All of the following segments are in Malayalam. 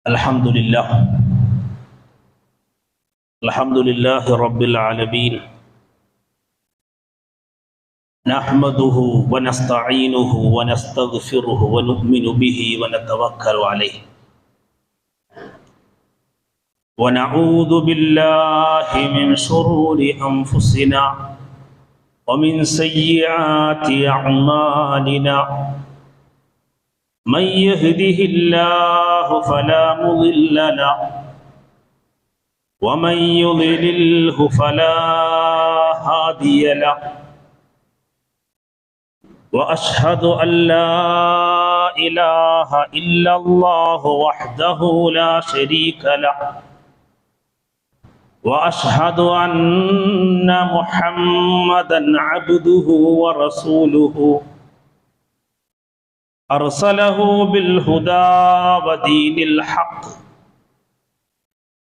الحمد لله رب العالمين نحمده ونستعينه ونستغفره ونؤمن به ونتوكل عليه ونعوذ بالله من شرور أنفسنا ومن سيئات أعمالنا من يهده الله فلا مضل له ومن يضلله فلا هادي له وأشهد أن لا إله إلا الله وحده لا شريك له وأشهد أن محمدا عبده ورسوله أرسله بالهدى ودين الحق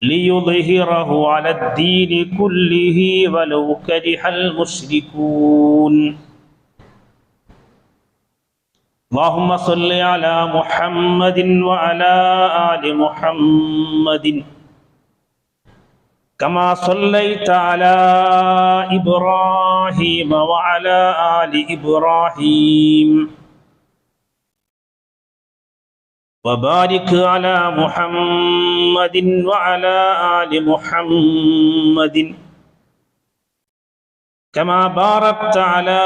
ليظهره على الدين كله ولو كره المشركون اللهم صل على محمد وعلى آل محمد كما صليت على إبراهيم وعلى آل إبراهيم وبارك على محمد وعلى آل محمد كما باركت على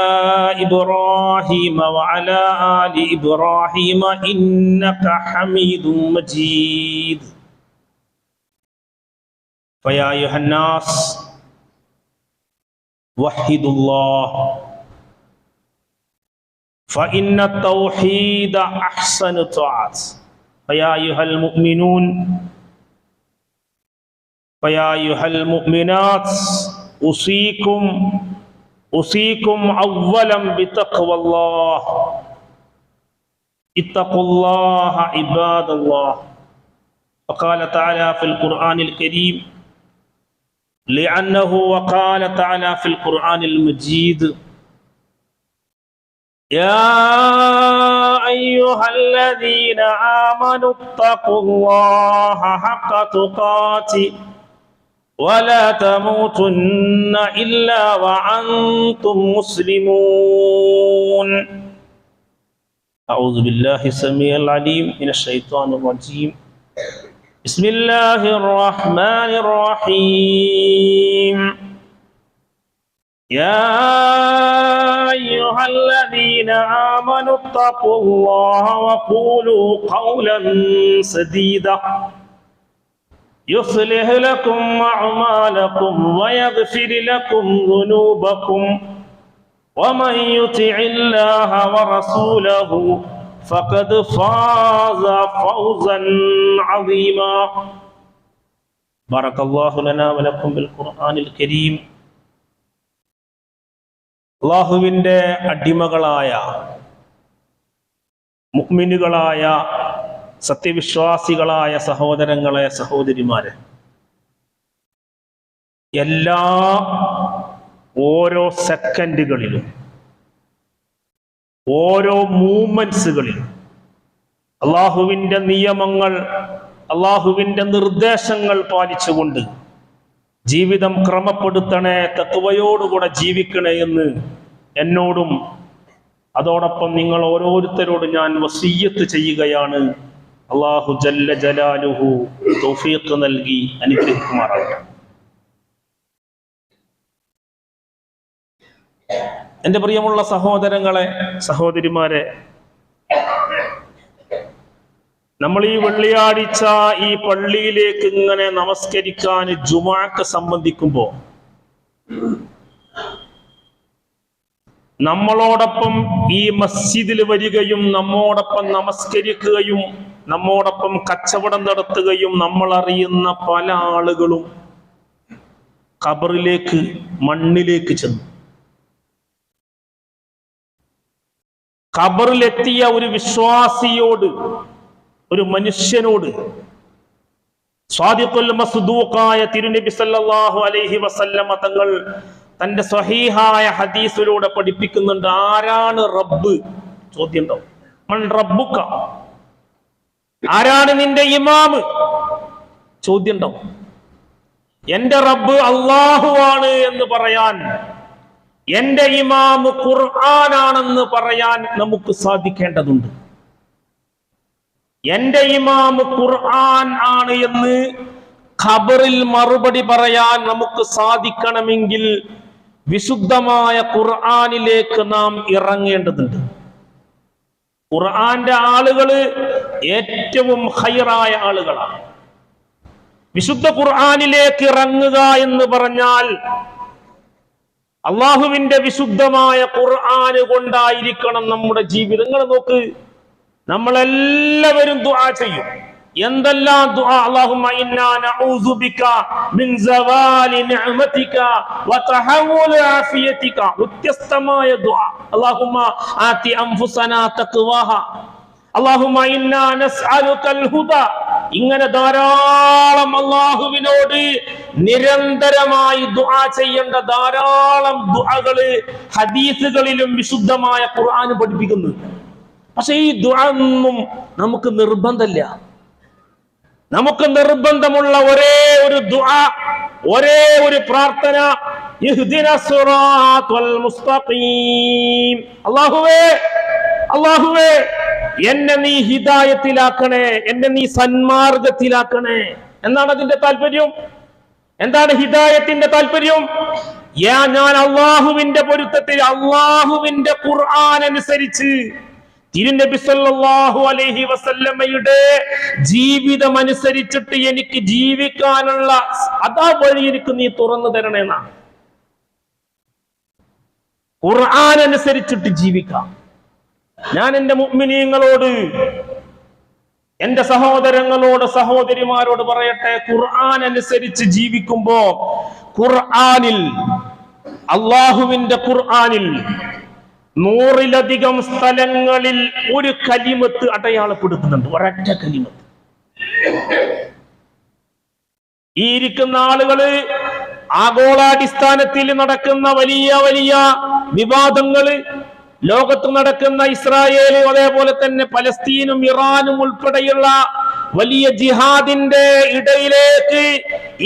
إبراهيم وعلى آل إبراهيم إنك حميد مجيد فيا أيها الناس وحدوا الله فإن التوحيد أحسن الطاعات فيا أيها المؤمنات أوصيكم أولا بتقوى الله اتقوا الله عباد الله وقال تعالى في القرآن الكريم لأنه وقال تعالى في القرآن المجيد يا أيها الذين آمنوا اتقوا الله حق تقاته ولا تموتن إلا وأنتم مسلمون أعوذ بالله السميع العليم من الشيطان الرجيم بسم الله الرحمن الرحيم يا أيها الذين آمنوا اتقوا الله وقولوا قولا سديدا يصلح لكم أعمالكم ويغفر لكم ذنوبكم ومن يطع الله ورسوله فقد فاز فوزا عظيما بارك الله لنا ولكم بالقرآن الكريم അല്ലാഹുവിൻ്റെ അടിമകളായ മുഅ്മിനുകളായ സത്യവിശ്വാസികളായ സഹോദരങ്ങളെ സഹോദരിമാരെ, ഓരോ സെക്കൻഡുകളിലും ഓരോ മൂമെന്റ്സുകളിലും അല്ലാഹുവിൻ്റെ നിയമങ്ങൾ, അല്ലാഹുവിൻ്റെ നിർദ്ദേശങ്ങൾ പാലിച്ചുകൊണ്ട് ജീവിതം ക്രമപ്പെടുത്തണേ, തഖ്വയോടുകൂടെ ജീവിക്കണേ എന്ന് എന്നോടും അതോടൊപ്പം നിങ്ങൾ ഓരോരുത്തരോട് ഞാൻ വസിയ്യത്ത് ചെയ്യുകയാണ്. അല്ലാഹു ജല്ല ജലാലുഹു തൗഫീഖ് നൽകി അനുഗ്രഹിക്കുമാറാകട്ടെ. എൻ്റെ പ്രിയമുള്ള സഹോദരങ്ങളെ, സഹോദരിമാരെ, നമ്മൾ ഈ വെള്ളിയാഴ്ച ഈ പള്ളിയിലേക്ക് ഇങ്ങനെ നമസ്കരിക്കാൻ ജുമുഅക്ക് സംബന്ധിക്കുമ്പോൾ നമ്മളോടൊപ്പം ഈ മസ്ജിദിൽ വരികയും നമ്മോടൊപ്പം നമസ്കരിക്കുകയും നമ്മോടൊപ്പം കച്ചവടം നടത്തുകയും നമ്മൾ അറിയുന്ന പല ആളുകളും ഖബറിലേക്ക്, മണ്ണിലേക്ക് ചെന്നു. ഖബറിലെത്തിയ ഒരു വിശ്വാസിയോട്, ഒരു മനുഷ്യനോട് സ്വാദിഖുൽ മസ്ദൂഖായ തിരുനബി സല്ലല്ലാഹു അലൈഹി വസല്ലമ തങ്ങൾ തന്റെ സ്വഹീഹായ ഹദീസിലൂടെ പഠിപ്പിക്കുന്നുണ്ട്. ആരാണ് റബ്ബ്? ചോദ്യം ഉണ്ടാവും. മൻ റബ്ബുക, ആരാണ് നിന്റെ ഇമാമ്? ചോദ്യം ഉണ്ടാവും. എന്റെ റബ്ബ് അള്ളാഹുവാണ് എന്ന് പറയാൻ, എന്റെ ഇമാമ് ഖുർആനാണെന്ന് പറയാൻ നമുക്ക് സാധിക്കേണ്ടതുണ്ട്. എന്റെ ഇമാമ് ഖുർആൻ ആണ് എന്ന് ഖബറിൽ മറുപടി പറയാൻ നമുക്ക് സാധിക്കണമെങ്കിൽ വിശുദ്ധമായ ഖുർആനിലേക്ക് നാം ഇറങ്ങേണ്ടതുണ്ട്. ഖുർആന്റെ ആളുകള് ഏറ്റവും ഖൈറായ ആളുകളാണ്. വിശുദ്ധ ഖുർആനിലേക്ക് ഇറങ്ങുക എന്ന് പറഞ്ഞാൽ അള്ളാഹുവിന്റെ വിശുദ്ധമായ ഖുർആന് കൊണ്ടായിരിക്കണം നമ്മുടെ ജീവിതങ്ങൾ. നോക്ക്, നമ്മളെല്ലാവരും ദുആ ചെയ്യും. എന്തെല്ലാം ദുആ! അല്ലാഹുമ്മ ഇന്നാ നഊദു ബിക മിൻ സവാലി നിഅമതിക വതഹവ്വുൽ ആഫിയതിക. വ്യത്യസ്തമായ ദുആ. അല്ലാഹുമ്മ ആതി അൻഫുസനാ തഖ്വാഹ, അല്ലാഹുമ്മ ഇന്നാ നസ്അലുകൽ ഹുദാ. ഇങ്ങനെ ധാരാളം അല്ലാഹുവിനോട് നിരന്തരമായി ദുആ ചെയ്യേണ്ട ധാരാളം ദുആകള് ഹദീസുകളിലും വിശുദ്ധമായ ഖുർആൻ പഠിപ്പിക്കുന്നു. പക്ഷെ ഈ ദുആ ഒന്നും നമുക്ക് നിർബന്ധമില്ല. നമുക്ക് നിർബന്ധമുള്ള ഒരേ ഒരു ദുആ, ഒരേ ഒരു പ്രാർത്ഥന, ഇഹ്ദിനസ് സിറാത്തൽ മുസ്തഖീം. അല്ലാഹുവേ, അല്ലാഹുവേ, എന്നെ നീ ഹിദായത്തിലാക്കണേ, എന്നെ നീ സന്മാർഗത്തിലാക്കണേ. എന്താണ് അതിന്റെ താല്പര്യം? എന്താണ് ഹിദായത്തിന്റെ താല്പര്യം? ഞാൻ അള്ളാഹുവിന്റെ പൊരുത്തത്തിൽ, അള്ളാഹുവിന്റെ ഖുർആൻ അനുസരിച്ച്, തിരുനബി സല്ലല്ലാഹു അലൈഹി വസല്ലമയുടെ ജീവിതം അനുസരിച്ചിട്ട് എനിക്ക് ജീവിക്കാനുള്ള അതാ വഴി എനിക്ക് നീ തുറന്നു തരണേന്നാ. ഖുർആൻ അനുസരിച്ചിട്ട് ജീവിക്കാം. ഞാൻ എന്റെ മുഅ്മിനീങ്ങളോട്, എന്റെ സഹോദരങ്ങളോട്, സഹോദരിമാരോട് പറയട്ടെ, ഖുർആൻ അനുസരിച്ച് ജീവിക്കുമ്പോ ഖുർആനിൽ, അള്ളാഹുവിന്റെ ഖുർആനിൽ 100-ലധികം സ്ഥലങ്ങളിൽ ഒരു കലിമത്ത് അടയാളപ്പെടുത്തുന്നുണ്ട്. ഒരൊറ്റ കലിമത്ത്. ഈ ഇരിക്കുന്ന ആളുകള് ആഗോളാടിസ്ഥാനത്തിൽ നടക്കുന്ന വലിയ വലിയ വിവാദങ്ങള്, ലോകത്ത് നടക്കുന്ന ഇസ്രായേലും അതേപോലെ തന്നെ പലസ്തീനും ഇറാനും ഉൾപ്പെടെയുള്ള വലിയ ജിഹാദിന്റെ ഇടയിലേക്ക്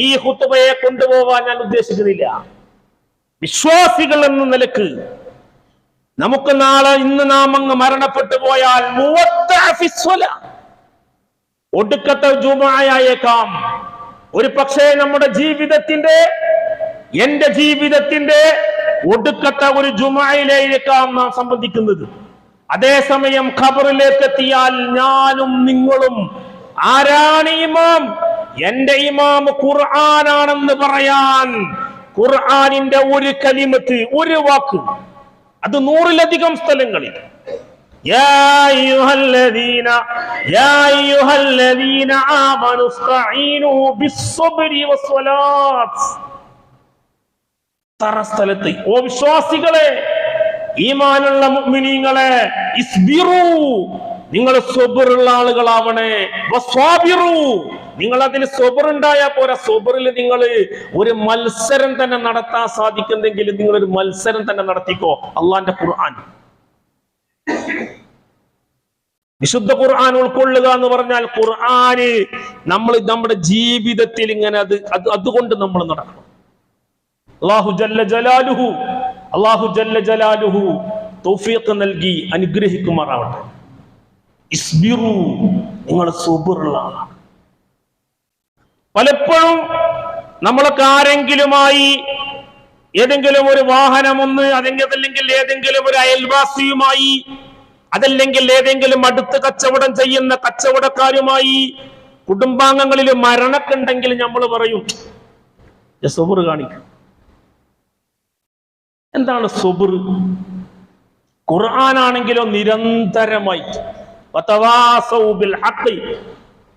ഈ ഖുത്ബയെ കൊണ്ടുപോകാൻ ഞാൻ ഉദ്ദേശിക്കുന്നില്ല. വിശ്വാസികൾ എന്ന നിലക്ക് നമുക്ക് നാളെ, ഇന്ന് നാം അങ്ങ് മരണപ്പെട്ടു പോയാൽ ഒടുക്കത്തെ ജുമുഅയായേക്കാം. ഒരു പക്ഷേ നമ്മുടെ ജീവിതത്തിന്റെ, എന്റെ ജീവിതത്തിന്റെ ഒടുക്കത്തെ ഒരു ജുമുഅയിലേക്കാം നാം സംബന്ധിക്കുന്നത്. അതേസമയം ഖബറിലേക്ക് എത്തിയാൽ ഞാനും നിങ്ങളും ആരാണ് ഇമാം? എന്റെ ഇമാം ഖുർആനാണെന്ന് പറയാൻ ഖുർആനിന്റെ ഒരു കലിമത്ത്, ഒരു വാക്ക്, അത് 100-ലധികം സ്ഥലങ്ങളിൽ. യാ അയ്യുഹല്ലദീന ആമനു ഇസ്തഈനു ബിസ്സബ്രി വസ്സലാത്ത്. സ്ഥലത്ത്, ഓ വിശ്വാസികളെ, ഈമാനുള്ള മുഅ്മിനീങ്ങളെ, ഇസ്ബിറു, നിങ്ങൾ സബറുള്ള ആളുകളാവണേ. വസ്വാബിറു, നിങ്ങൾ അതിൽ സബർ ഉണ്ടായാൽ പോരാ. സബറിൽ നിങ്ങൾ ഒരു മത്സരം തന്നെ നടത്താൻ സാധിക്കുന്നെങ്കിൽ നിങ്ങൾ ഒരു മത്സരം തന്നെ നടത്തിക്കോ. അള്ളാന്റെ ഖുർആൻ, വിശുദ്ധ ഖുർആൻ ഉൾക്കൊള്ളുക എന്ന് പറഞ്ഞാൽ ഖുർആന് നമ്മൾ നമ്മുടെ ജീവിതത്തിൽ ഇങ്ങനെ അതുകൊണ്ട് നമ്മൾ നടക്കണം. അല്ലാഹു ജല്ല ജലാലുഹു തൗഫീഖ് നൽകി അനുഗ്രഹിക്കുമാറാവട്ടെ. ഇസ്ബിറു, നിങ്ങൾ സബറുള്ള ആളാണ്. പലപ്പോഴും നമ്മളൊക്കെ ആരെങ്കിലുമായി ഏതെങ്കിലും ഒരു വാഹനമൊന്ന്, അതല്ലെങ്കിൽ ഏതെങ്കിലും ഒരു അയൽവാസിയുമായി, അതല്ലെങ്കിൽ ഏതെങ്കിലും അടുത്ത് കച്ചവടം ചെയ്യുന്ന കച്ചവടക്കാരുമായി, കുടുംബാംഗങ്ങളിൽ മരണക്കുണ്ടെങ്കിൽ നമ്മൾ പറയും സബർ കാണിക്കും. എന്താണ് സബർ? ഖുർആനാണെങ്കിലോ നിരന്തരമായി വതവാസൗ ബിൽ ഹഖ്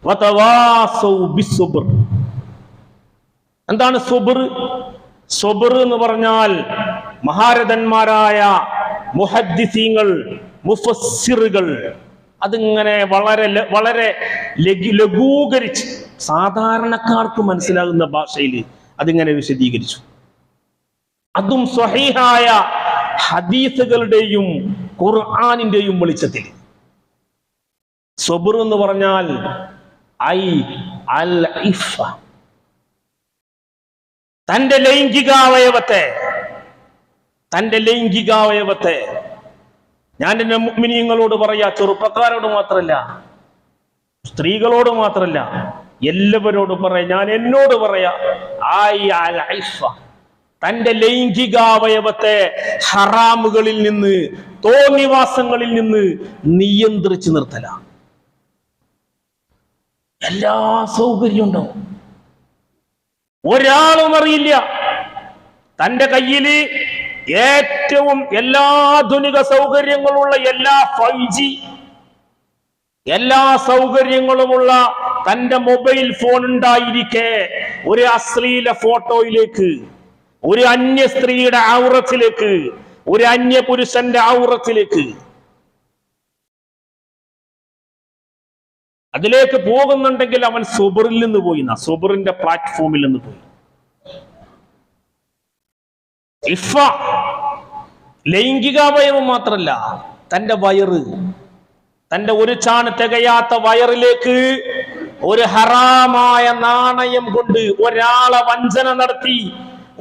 വതവാസൗ ബിസ്സബ്ർ. എന്താണ് സബർ? സബർ എന്ന് പറഞ്ഞാൽ മഹാരഥന്മാരായ മുഹദ്ദിസീങ്ങൾ, മുഫസ്സിറുകൾ അതിങ്ങനെ വളരെ വളരെ ലഘൂകരിച്ച് സാധാരണക്കാർക്ക് മനസ്സിലാകുന്ന ഭാഷയിൽ അതിങ്ങനെ വിശദീകരിച്ചു. അതും സ്വഹീഹായ ഹദീസുകളുടെയും ഖുർആനിന്റെയും വെളിച്ചത്തിൽ. സബർ എന്ന് പറഞ്ഞാൽ തന്റെ ലൈംഗികാവയവത്തെ ഞാൻ എന്റെ മുഅ്മിനീങ്ങളോട് പറയാ, ചെറുപ്പക്കാരോട് മാത്രല്ല, സ്ത്രീകളോട് മാത്രല്ല, എല്ലാവരോടും പറയാ, ഞാൻ എന്നോട് പറയാ, തന്റെ ലൈംഗികാവയവത്തെ ഹറാമുകളിൽ നിന്ന്, തോന്നിവാസങ്ങളിൽ നിന്ന് നിയന്ത്രിച്ചു നിർത്തല. എല്ലാ സൗകര്യം ഉണ്ടാവും. ഒരാളും അറിയില്ല. തന്റെ കയ്യില് ഏറ്റവും എല്ലാ ആധുനിക സൗകര്യങ്ങളുള്ള എല്ലാ 5G എല്ലാ സൗകര്യങ്ങളുമുള്ള തന്റെ മൊബൈൽ ഫോൺ ഉണ്ടായിരിക്കെ ഒരു അശ്ലീല ഫോട്ടോയിലേക്ക്, ഒരു അന്യ സ്ത്രീയുടെ ഔറത്തിലേക്ക്, ഒരു അന്യ പുരുഷന്റെ ഔറത്തിലേക്ക് അതിലേക്ക് പോകുന്നുണ്ടെങ്കിൽ അവൻ സബറിൽ നിന്ന് പോയി, സബറിന്റെ പ്ലാറ്റ്ഫോമിൽ നിന്ന് പോയി. ലൈംഗികാവയവം മാത്രല്ല, തന്റെ വയറ്, തന്റെ ഒരു ചാണ് തികയാത്ത വയറിലേക്ക് ഒരു ഹറാമായ നാണയം കൊണ്ട് ഒരാളെ വഞ്ചന നടത്തി,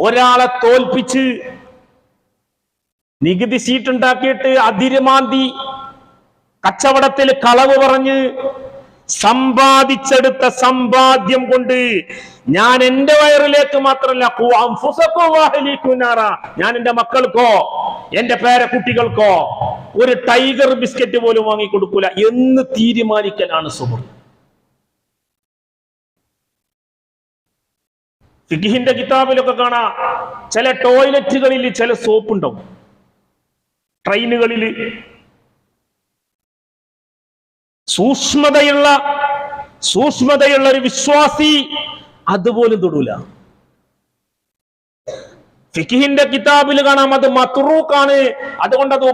ഒരാളെ തോൽപ്പിച്ച്, നികുതി സീറ്റുണ്ടാക്കിയിട്ട് അതിരുമാന്തി, കച്ചവടത്തിൽ കളവ് പറഞ്ഞ് സമ്പാദിച്ചെടുത്ത സമ്പാദ്യം കൊണ്ട് ഞാൻ എന്റെ വയറിലേക്ക് മാത്രമല്ല, ഞാൻ എന്റെ മക്കൾക്കോ എന്റെ പേരക്കുട്ടികൾക്കോ ഒരു ടൈഗർ ബിസ്ക്കറ്റ് പോലും വാങ്ങിക്കൊടുക്കൂല എന്ന് തീരുമാനിക്കലാണ് സുഹൃത്ത്. ഫിഖിന്റെ കിതാബിലൊക്കെ കാണാം, ചില ടോയ്ലറ്റുകളിൽ ചില സോപ്പ് ഉണ്ടാവും, ട്രെയിനുകളിൽ സൂക്ഷ്മതയുള്ള ഒരു വിശ്വാസി അതുപോലും തൊടൂല. ഫിഖിന്റെ കിതാബിൽ കാണാം അത് മത്റൂഖാണ്, അതുകൊണ്ട് അത്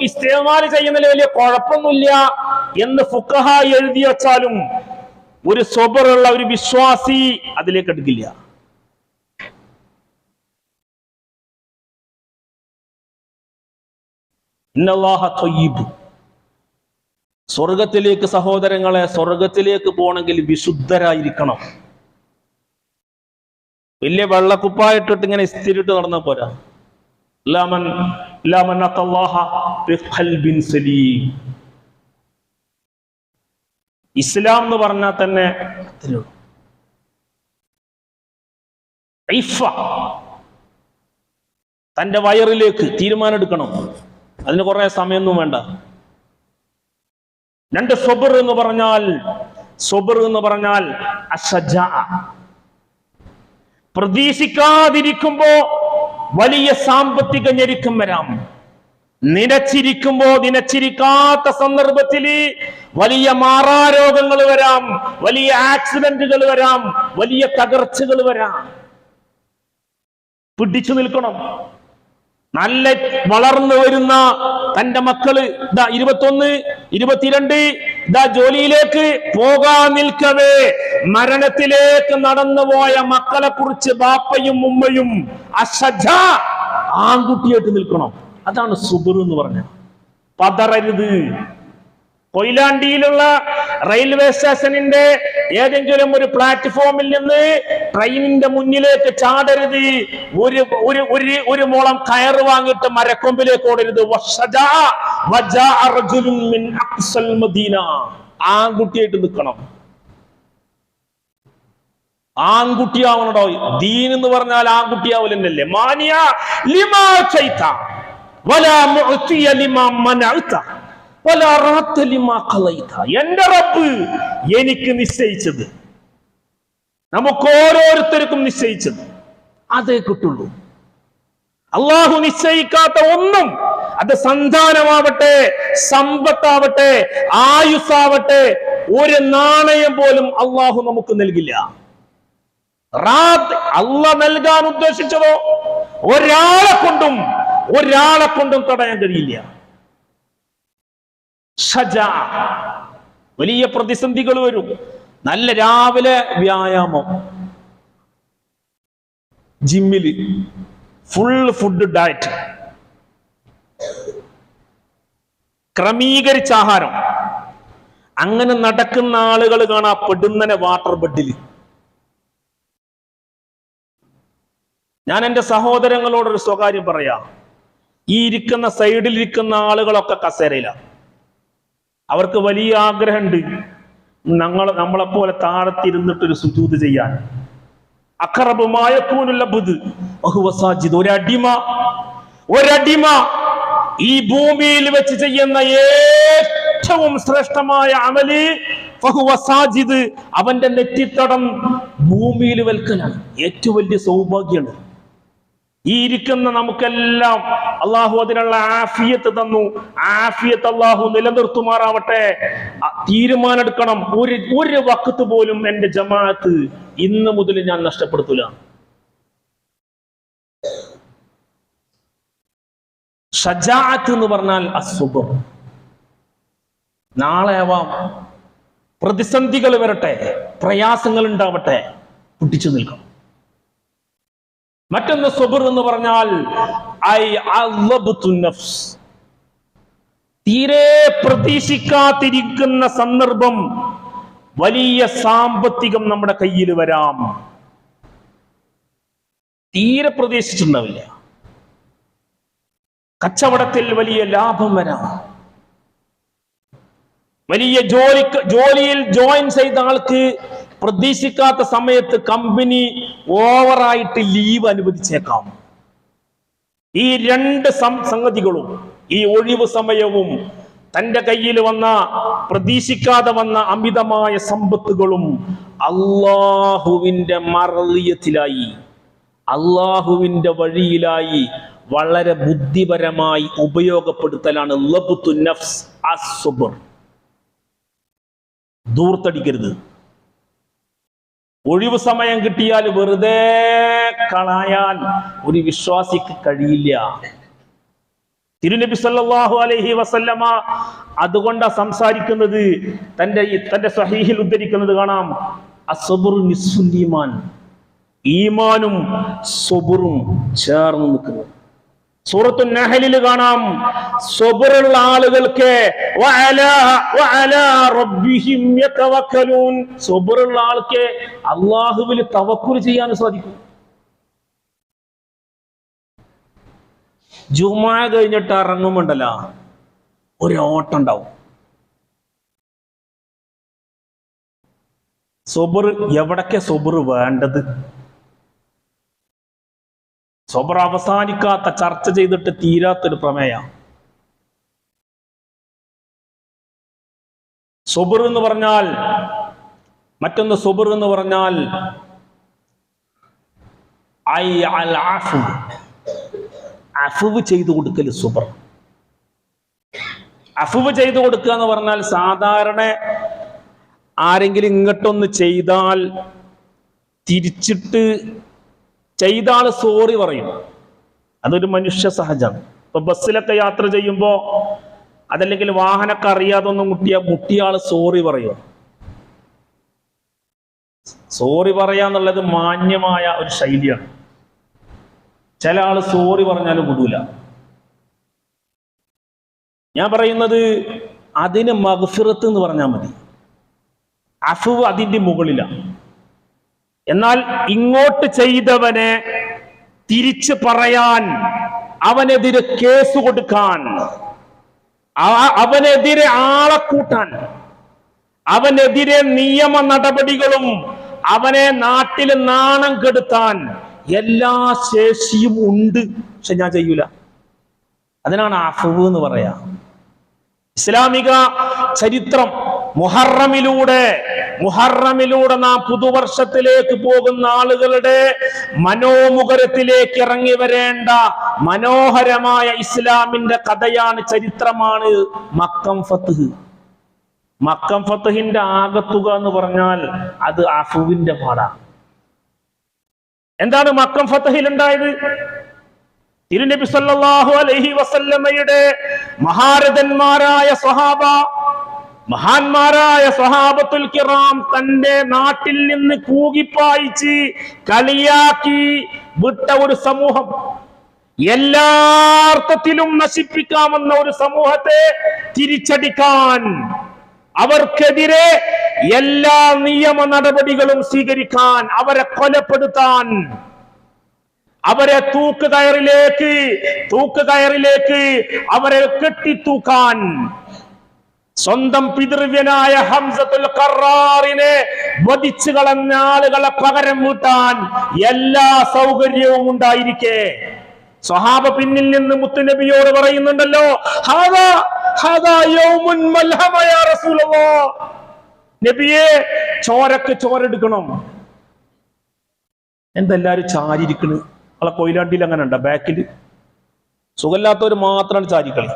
ഇസ്തിമാൽ ചെയ്യുന്നതിൽ വലിയ കുഴപ്പമൊന്നുമില്ല എന്ന് ഫുഖഹ എഴുതി വച്ചാലും ഒരു സബറുള്ള ഒരു വിശ്വാസി അതിലേക്ക് എടുക്കില്ല. ഇന്നല്ലാഹ ത്വയ്യിബ്. സ്വർഗത്തിലേക്ക്, സഹോദരങ്ങളെ, സ്വർഗത്തിലേക്ക് പോകണമെങ്കിൽ വിശുദ്ധരായിരിക്കണം. വലിയ വെള്ളക്കുപ്പായിട്ടിട്ട് ഇങ്ങനെ സ്ഥിരിട്ട് നടന്ന പോരാ. ഇസ്ലാം എന്ന് പറഞ്ഞാൽ തന്നെ തന്റെ വയറിലേക്ക് തീരുമാനം എടുക്കണം. അതിന് കുറെ സമയമൊന്നും വേണ്ട. രണ്ട് സബർ എന്ന് പറഞ്ഞാൽ അശജാ. പ്രതീക്ഷിക്കാതിരിക്കുമ്പോ വലിയ സാമ്പത്തിക ഞെരുക്കം വരാം. നിനച്ചിരിക്കാത്ത സന്ദർഭത്തില് വലിയ മാറാരോഗങ്ങൾ വരാം, വലിയ ആക്സിഡന്റുകൾ വരാം, വലിയ തകർച്ചകൾ വരാം. പിടിച്ചു നിൽക്കണം. നല്ല വളർന്നു വരുന്ന തന്റെ മക്കള് 21, 22 ജോലിയിലേക്ക് പോകാൻ നിൽക്കവേ മരണത്തിലേക്ക് നടന്നുപോയ മക്കളെ കുറിച്ച് ബാപ്പയും ഉമ്മയും അശജാ, ആൺകുട്ടിയായിട്ട് നിൽക്കണം. അതാണ് സുബർ എന്ന് പറഞ്ഞ. പതറരുത്. കൊയിലാണ്ടിയിലുള്ള റെയിൽവേ സ്റ്റേഷനിന്റെ ഏതെങ്കിലും ഒരു പ്ലാറ്റ്ഫോമിൽ നിന്ന് ട്രെയിനിന്റെ മുന്നിലേക്ക് ചാടരുത്. ഒരു മോളം കയറ് വാങ്ങിയിട്ട് മരക്കൊമ്പിലേക്ക് ഓടരുത്. ആൺകുട്ടിയായിട്ട് നിൽക്കണം. ആൺകുട്ടിയാവണോ? ദീൻ എന്ന് പറഞ്ഞാൽ ആൺകുട്ടിയാവലെന്നല്ലേ. മാനിയ ലിമാ ചൈത വലാ മുഅ്തിയ ലിമാ മനഅത വലാ റഅത ലിമാ ഖളൈത. എന്റെ റബ്ബ് എനിക്ക് നിശ്ചയിച്ചത്, നമുക്ക് ഓരോരുത്തർക്കും നിശ്ചയിച്ചത് അതേ കിട്ടുള്ളൂ. അള്ളാഹു നിശ്ചയിക്കാത്ത ഒന്നും, അത് സന്താനമാവട്ടെ, സമ്പത്താവട്ടെ, ആയുസ്സാവട്ടെ, ഒരു നാണയം പോലും അള്ളാഹു നമുക്ക് നൽകില്ല. അള്ളാഹ് നൽകാൻ ഉദ്ദേശിച്ചതോ ഒരാളെ കൊണ്ടും തടയാൻ കഴിയില്ല. വലിയ പ്രതിസന്ധികൾ വരും. നല്ല രാവിലെ വ്യായാമം, ജിമ്മില് ഫുൾ ഫുഡ് ഡയറ്റ്, ക്രമീകരിച്ച ആഹാരം, അങ്ങനെ നടക്കുന്ന ആളുകൾ കാണാ പെടുന്നനെ വാട്ടർ ബെഡിൽ. ഞാൻ എൻ്റെ സഹോദരങ്ങളോടൊരു സ്വകാര്യം പറയാം. ഈ ഇരിക്കുന്ന സൈഡിൽ ഇരിക്കുന്ന ആളുകളൊക്കെ കസേരയിലാണ്. അവർക്ക് വലിയ ആഗ്രഹമുണ്ട് നമ്മളെപ്പോലെ താഴത്തിരുന്നിട്ടൊരു സുജൂദ് ചെയ്യാൻ. അഖറബുമായ കൂനുല്ലബുദ് സാജിദ്. ഒരടിമ ഈ ഭൂമിയിൽ വെച്ച് ചെയ്യുന്ന ഏറ്റവും ശ്രേഷ്ഠമായ അമല് ഫഹുവ സാജിദ്, അവന്റെ നെറ്റിത്തടം ഭൂമിയിൽ വെൽക്കലാണ്. ഏറ്റവും വലിയ സൗഭാഗ്യമാണ്. ഈ ഇരിക്കുന്ന നമുക്കെല്ലാം അള്ളാഹു അതിനുള്ള ആഫിയത്ത് തന്നു. ആഫിയത്ത് അള്ളാഹു നിലനിർത്തുമാറാവട്ടെ. തീരുമാനെടുക്കണം, ഒരു വഖത്ത് പോലും എന്റെ ജമാഅത്ത് ഇന്ന് മുതൽ ഞാൻ നഷ്ടപ്പെടുത്തൂല. ഷജാഅത്ത് എന്ന് പറഞ്ഞാൽ അസ്സുബ്ർ. നാളെ ആവാം, പ്രതിസന്ധികൾ വരട്ടെ, പ്രയാസങ്ങൾ ഉണ്ടാവട്ടെ, പിടിച്ചു നിൽക്കണം. മറ്റൊന്ന് സബർ എന്ന് പറഞ്ഞാൽ തീരെ പ്രതീക്ഷിക്കാതിരിക്കുന്ന സന്ദർഭം, വലിയ സാമ്പത്തികം നമ്മുടെ കയ്യിൽ വരാം. തീരെ പ്രതീക്ഷിച്ചിട്ടുണ്ടാവില്ല. കച്ചവടത്തിൽ വലിയ ലാഭം വരാം. വലിയ ജോലിയിൽ ജോയിൻ ചെയ്ത ആൾക്ക് പ്രതീക്ഷിക്കാത്ത സമയത്ത് കമ്പനി ഓവറായിട്ട് ലീവ് അനുവദിച്ചേക്കാം. ഈ രണ്ട് സംഗതികളും, ഈ ഒഴിവ് സമയവും തന്റെ കയ്യിൽ വന്ന പ്രതീക്ഷിക്കാതെ വന്ന അമിതമായ സമ്പത്തുകളും അള്ളാഹുവിന്റെ മർളിയത്തിലായി, അള്ളാഹുവിന്റെ വഴിയിലായി വളരെ ബുദ്ധിപരമായി ഉപയോഗപ്പെടുത്തലാണ് ലബ്തു നഫ്സ് അസ്സുബ്ർ. ദൂർത്തടിക്കരുത്. ഒഴിവ് സമയം കിട്ടിയാൽ വെറുതെ കളയാൻ ഒരു വിശ്വാസിക്ക് കഴിയില്ല. തിരുനബി സല്ലല്ലാഹു അലൈഹി വസല്ലമ അതുകൊണ്ടാ സംസാരിക്കുന്നത്. തന്റെ സ്വഹീഹിൽ ഉദ്ധരിക്കുന്നത് കാണാം, അസ്സബ്റു നിസ്ഫുൽ ഈമാൻ. ഈമാനും സബറും ചേർന്ന് നിൽക്കുന്നു. സൂറത്തു നഹലിൽ കാണാം, സബറുള്ള ആളുകൾക്ക് സബറുള്ള ആൾക്ക് അള്ളാഹുവിൽ തവക്കുൽ ചെയ്യാൻ സാധിക്കും. ജുമാ കഴിഞ്ഞിട്ട് ഇറങ്ങുമ്പോണ്ടല്ലോ ഒരു ഓട്ടം ഉണ്ടാവും. സബർ എവിടൊക്കെ സബർ വേണ്ടത്? സബർ അവസാനിക്കാത്ത, ചർച്ച ചെയ്തിട്ട് തീരാത്തൊരു പ്രമേയം. സബർ എന്ന് പറഞ്ഞാൽ മറ്റൊന്ന്, സബർ എന്ന് പറഞ്ഞാൽ അഫ്വ് ചെയ്തു കൊടുക്കൽ സബർ. അഫ്വ് ചെയ്തു കൊടുക്കുക എന്ന് പറഞ്ഞാൽ സാധാരണ ആരെങ്കിലും ഇങ്ങോട്ടൊന്ന് ചെയ്താൽ തിരിച്ചിട്ട് ചെയ്ത ആള് സോറി പറയും. അതൊരു മനുഷ്യ സഹജമാണ്. ഇപ്പൊ ബസ്സിലൊക്കെ യാത്ര ചെയ്യുമ്പോ അതല്ലെങ്കിൽ വാഹനമൊക്കെ അറിയാതൊന്നും മുട്ടിയ ആള് സോറി പറയും. സോറി പറയാന്നുള്ളത് മാന്യമായ ഒരു ശൈലിയാണ്. ചില ആള് സോറി പറഞ്ഞാലും വിടൂല. ഞാൻ പറയുന്നത് അതിന് മഗ്ഫിറത്ത് എന്ന് പറഞ്ഞാൽ മതി. അഫ്വ് അതിന്റെ മുകളിലാണ്. എന്നാൽ ഇങ്ങോട്ട് ചെയ്തവനെ തിരിച്ചു പറയാൻ, അവനെതിരെ കേസ് കൊടുക്കാൻ, അവനെതിരെ ആളെ കൂട്ടാൻ, അവനെതിരെ നിയമ നടപടികളും അവനെ നാട്ടിൽ നാണം കെടുത്താൻ എല്ലാ ശേഷിയും ഉണ്ട്. പക്ഷെ ഞാൻ ചെയ്യൂല. അതിനാണ് അഫ്വ് എന്ന് പറയാ. ഇസ്ലാമിക ചരിത്രം മുഹറമിലൂടെ നാം പുതുവർഷത്തിലേക്ക് പോകുന്ന ആളുകളുടെ മനോമുഖരത്തിലേക്ക് ഇറങ്ങി വരേണ്ട മനോഹരമായ ഇസ്ലാമിന്റെ കഥയാണ്, ചരിത്രമാണ് മക്കം ഫത്ഹ്. മക്കം ഫത്ഹിന്റെ ആകത്തുക എന്ന് പറഞ്ഞാൽ അത് അഫ്വിന്റെ പാടാണ്. എന്താണ് മക്കം ഫത്ഹിൽ ഉണ്ടായത്? തിരുനബി സല്ലല്ലാഹു അലൈഹി വസല്ലമയുടെ മഹാരഥന്മാരായ സ്വഹാബ, മഹാന്മാരായ സ്വഹാബത്തുൽ കിറാം തന്റെ നാട്ടിൽ നിന്ന് കൂകിപ്പായിച്ച് കളിയാക്കി വിട്ട ഒരു സമൂഹം, എല്ലാ അർത്ഥത്തിലും നശിപ്പിക്കാമെന്ന ഒരു സമൂഹത്തെ തിരിച്ചടിക്കാൻ അവർക്കെതിരെ എല്ലാ നിയമ നടപടികളും സ്വീകരിക്കാൻ, അവരെ കൊലപ്പെടുത്താൻ, അവരെ തൂക്കുകയറിലേക്ക് അവരെ കെട്ടിത്തൂക്കാൻ, സ്വന്തം പിതൃവ്യനായ ഹംസത്തുൽ ഖറാറിനെ വധിച്ചു കളഞ്ഞ ആളുകളെ പകരം വീട്ടാൻ എല്ലാ സൗകര്യവും ഉണ്ടായിരിക്കെ സ്വഹാബ പിന്നിൽ നിന്ന് മുത്തുനബിയോട് പറയുന്നുണ്ടല്ലോ, നബിയെ, ചോരക്ക് ചോരെടുക്കണം. എന്തെല്ലാരും ചാരിയിരിക്കണ്? നമ്മളെ കൊയിലാണ്ടിയിൽ അങ്ങനെ ഉണ്ടോ? ബാക്കിൽ സുഖമില്ലാത്തവർ മാത്രമാണ് ചാരിക്കളി.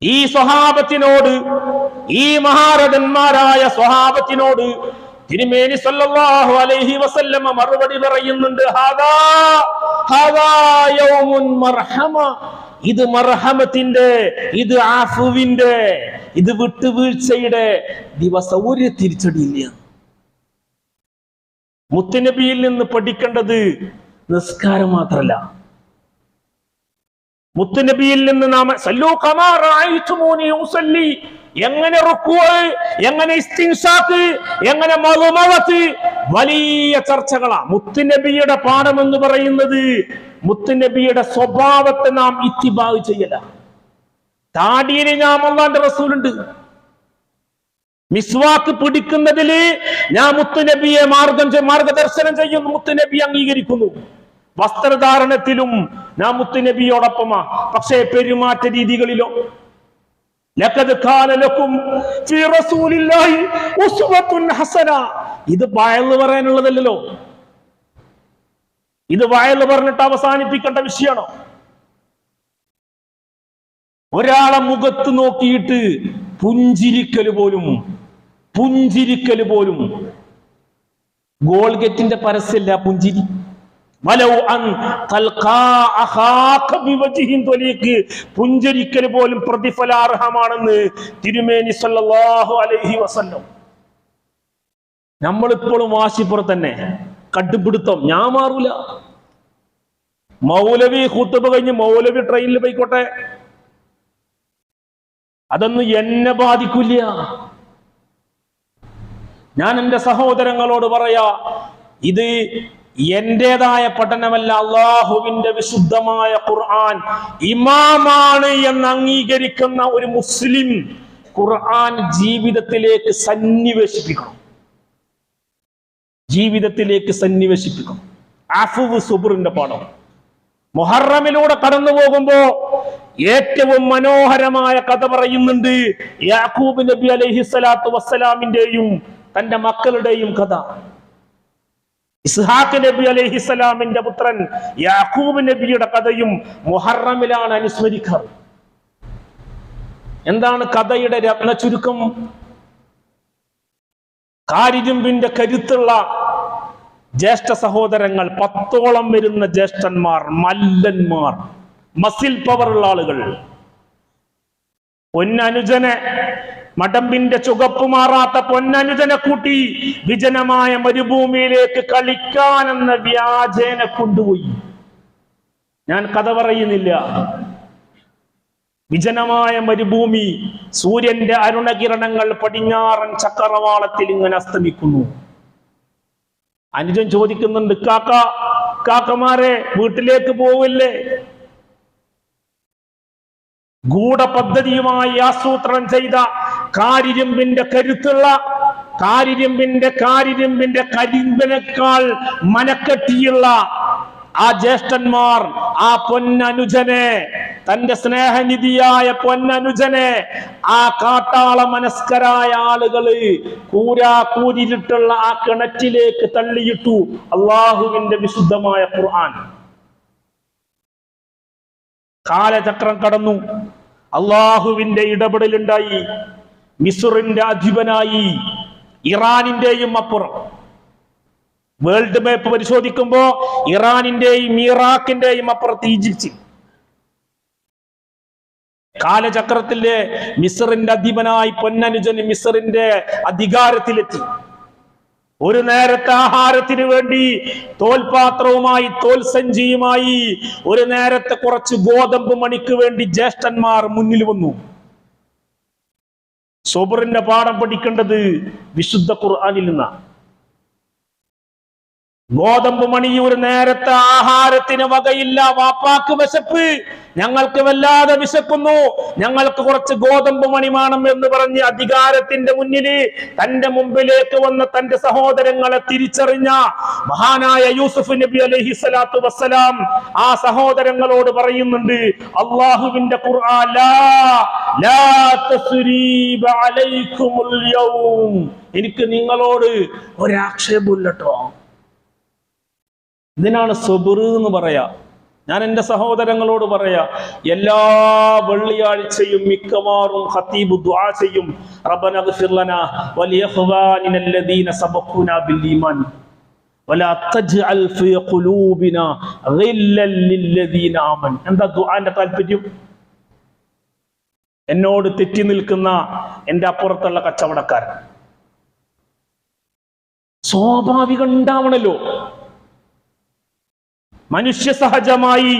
ഈ സ്വഹാബത്തിനോട്, ഈ മഹാരഥന്മാരായ സ്വഹാബത്തിനോട് തിരുമേനി സല്ലല്ലാഹു അലൈഹി വസല്ലമ മറുപടി പറയുന്നുണ്ട്, ഹാദാ യൗമുൻ മർഹമ, ഇത് മർഹമത്തിന്റെ, ഇത് ആഫുവിന്റെ, ഇത് വിട്ടുവീഴ്ചയുടെ ദിവസം. ഒരു തിരിച്ചടിയില്ല. മുത്തുനബിയിൽ നിന്ന് പഠിക്കേണ്ടത് നിസ്കാരം മാത്രല്ല, മുത്തുനബിയിൽ നിന്ന് നാം സല്ലൂ കമാ റഅയ്തുമൂനി ഉസല്ലി, എങ്ങനെ റുക്കൂഅ്, എങ്ങനെ ഇസ്തിൻസാഖ്, എങ്ങനെ മളുമളത്ത്, വലിയ ചർച്ചകളാ. മുത്തുനബിയുടെ പാഠം എന്ന് പറയുന്നത് മുത്തുനബിയുടെ സ്വഭാവത്തെ നാം ഇത്തിബാ ചെയ്യല. താടിയിൽ നാം അല്ലാഹുവിന്റെ റസൂലുണ്ട്. മിസ്വാക്ക് പിടിക്കുന്നതില് ഞാൻ മുത്തുനബിയെ മാർഗദർശനം ചെയ്യുന്നു, മുത്തുനബി അംഗീകരിക്കുന്നു. വസ്ത്രധാരണത്തിലും ഞാൻ മുത്തുനബിയോടൊപ്പമാ. പക്ഷേ പെരുമാറ്റ രീതികളിലോ, ലഖദ് കാന ലക്കും ഫീ റസൂലില്ലാഹി ഉസ്വത്തുൻ ഹസന, ഇത് വയല് പറയാനുള്ളതല്ലോ. ഇത് വയല് പറഞ്ഞിട്ട് അവസാനിപ്പിക്കേണ്ട വിഷയമാണോ? ഒരാളെ മുഖത്ത് നോക്കിയിട്ട് പുഞ്ചിരിക്കല് പോലും ഗോൾഗേറ്റിന്റെ പരസ്യല്ല പുഞ്ചിരി. പുഞ്ചരിക്കല് പോലും പ്രതിഫലാർഹമാണെന്ന് തിരുമേനി സല്ലല്ലാഹു അലൈഹി വസല്ലം. നമ്മളിപ്പോഴും വാശിപ്പുറത്ത് തന്നെ, കണ്ടുപിടുത്തം. ഞാൻ മാറൂല. മൗലവി ഖുതുബ കഴിഞ്ഞ് മൗലവി ട്രെയിനിൽ പോയിക്കോട്ടെ, അതൊന്നും എന്നെ ബാധിക്കില്ല. ഞാൻ എൻ്റെ സഹോദരങ്ങളോട് പറയാ, ഇത് എന്റേതായ പഠനമല്ല, അള്ളാഹുവിന്റെ വിശുദ്ധമായ ഖുർആൻ ഇമാമാണ് എന്ന് അംഗീകരിക്കുന്ന ഒരു മുസ്ലിം ഖുർആൻ ജീവിതത്തിലേക്ക് സന്നിവേശിപ്പിക്കണം. അഫ്വ് സുബ്റിന്റെ പാഠം മുഹറമിലൂടെ കടന്നു പോകുമ്പോ ഏറ്റവും മനോഹരമായ കഥ പറയുന്നുണ്ട്. യാക്കൂബ് നബി അലൈഹിസ്സലാത്തു വസ്സലാമിന്റെയും തന്റെ മക്കളുടെയും കഥ. ഇസ്ഹാഖ് നബി അലൈഹിസ്സലാമിന്റെ പുത്രൻ യാക്കൂബ് നബിയുടെ കഥയും മുഹറമിലാണ് അനുസ്മരിക്കാറ്. എന്താണ് കഥയുടെ രത്ന ചുരുക്കം? കാരിരുമ്പിന്റെ കരുത്തുള്ള ജ്യേഷ്ഠ സഹോദരങ്ങൾ, 10ഓളം വരുന്ന ജ്യേഷ്ഠന്മാർ, മല്ലന്മാർ, മസിൽ പവറുള്ള ആളുകൾ. പൊന്നനുജനെ, മടമ്പിന്റെ ചുവപ്പ് മാറാത്ത പൊന്നനുജനെ കൂട്ടി വിജനമായ മരുഭൂമിയിലേക്ക് കളിക്കാനെന്ന വ്യാജേന കൊണ്ടുപോയി. ഞാൻ കഥ പറയുന്നില്ല. വിജനമായ മരുഭൂമി, സൂര്യന്റെ അരുണകിരണങ്ങൾ പടിഞ്ഞാറൻ ചക്രവാളത്തിൽ ഇങ്ങനെ അസ്തമിക്കുന്നു. അനുജൻ ചോദിക്കുന്നുണ്ട്, കാക്കമാരെ വീട്ടിലേക്ക് പോവില്ലേ? ഗൂഢപദ്ധതിയുമായി ആസൂത്രണം ചെയ്ത കാരിരുമ്പിന്റെ കരുത്തുള്ള, കാരിരുമ്പിന്റെ കരിമ്പിനേക്കാൾ മനക്കെട്ടിയുള്ള ആ ജ്യേഷ്ഠന്മാർ ആ പൊന്നനുജനെ, തന്റെ സ്നേഹനിധിയായ പൊന്നനുജനെ ആ കാട്ടാള മനസ്കരായ ആളുകള് കൂരിട്ടുള്ള ആ കിണറ്റിലേക്ക് തള്ളിയിട്ടു. അള്ളാഹുവിന്റെ വിശുദ്ധമായ ഖുർആൻ. കാലചക്രം കടന്നു, അള്ളാഹുവിന്റെ ഇടപെടലുണ്ടായി. മിസ്റിന്റെ അധിപനായി, ഇറാനിന്റെയും അപ്പുറം. വേൾഡ് മാപ്പ് പരിശോധിക്കുമ്പോ ഇറാനിന്റെയും ഇറാഖിന്റെയും അപ്പുറത്ത് ഈജിപ്റ്റ്. കാലചക്രത്തിലെ മിസ്റിന്റെ അധിപനായി പൊന്നനുജൻ മിസ്റിന്റെ അധികാരത്തിലെത്തി. ഒരു നേരത്തെ ആഹാരത്തിന് വേണ്ടി തോൽപാത്രവുമായി, തോൽസഞ്ചിയുമായി, ഒരു നേരത്തെ കുറച്ച് ഗോതമ്പ് മണിക്ക് വേണ്ടി ജ്യേഷ്ഠന്മാർ മുന്നിൽ വന്നു. സബറിന്റെ പാഠം പഠിക്കേണ്ടത് വിശുദ്ധ ഖുർആനിൽ നിന്നാണ്. ഗോതമ്പ് മണി ഒരു നേരത്തെ ആഹാരത്തിന് വകയില്ല, വാപ്പാക്ക് വിശപ്പ്, ഞങ്ങൾക്ക് വല്ലാതെ വിശക്കുന്നു, ഞങ്ങൾക്ക് കുറച്ച് ഗോതമ്പ് മണി വേണം എന്ന് പറഞ്ഞ് അധികാരത്തിന്റെ മുന്നിൽ തന്റെ മുമ്പിലേക്ക് വന്ന തന്റെ സഹോദരങ്ങളെ തിരിച്ചറിഞ്ഞ മഹാനായ യൂസുഫ് നബി അലൈഹി സ്വലാത്തു വസ്സലാം ആ സഹോദരങ്ങളോട് പറയുന്നുണ്ട്, അള്ളാഹുവിന്റെ ഖുർആൻ, ലാ തസ്രീബ അലൈക്കുമുൽ യൗം, എനിക്ക് നിങ്ങളോട് ഒരാക്ഷേപമില്ലട്ടോ. ഇതിനാണ് സബർ എന്ന് പറയാ. ഞാൻ എൻ്റെ സഹോദരങ്ങളോട് പറയാ, എല്ലാ വെള്ളിയാഴ്ചയും മിക്കവാറും ഖതീബ് ദുആ ചെയ്യും, റബ്ബനാഗ്ഫിർ ലനാ വലിഇഖ്വാനിന അല്ലദീന സബഖൂനാ ബിൽ ഈമാൻ വലാ തജ്അൽ ഫീ ഖുലൂബിനാ ഗില്ലൻ ലില്ലദീന ആമനു. എന്താ ദുആന്റെ താല്പര്യം? എന്നോട് തെറ്റി നിൽക്കുന്ന എൻ്റെ അപ്പുറത്തുള്ള കച്ചവടക്കാരൻ, സ്വാഭാവികം ഉണ്ടാവണല്ലോ. മനുഷ്യ സഹജമായി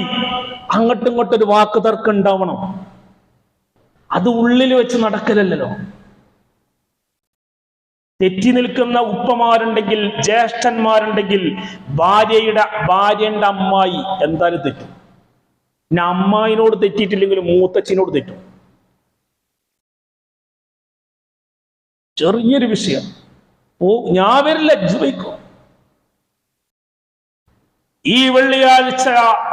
അങ്ങോട്ടും ഇങ്ങോട്ടും ഒരു വാക്ക് തർക്കം ഉണ്ടാവണം. അത് ഉള്ളിൽ വെച്ച് നടക്കലല്ലോ. തെറ്റി നിൽക്കുന്ന ഉപ്പമാരുണ്ടെങ്കിൽ, ജ്യേഷ്ഠന്മാരുണ്ടെങ്കിൽ, ഭാര്യന്റെ അമ്മായി എന്തായാലും തെറ്റും. പിന്നെ അമ്മായിനോട് തെറ്റിയിട്ടില്ലെങ്കിലും മൂത്തച്ഛനോട് തെറ്റും. ചെറിയൊരു വിഷയം, ഞാൻ വരില്ല, വയ്ക്കും. ഈ വെള്ളിയാഴ്ച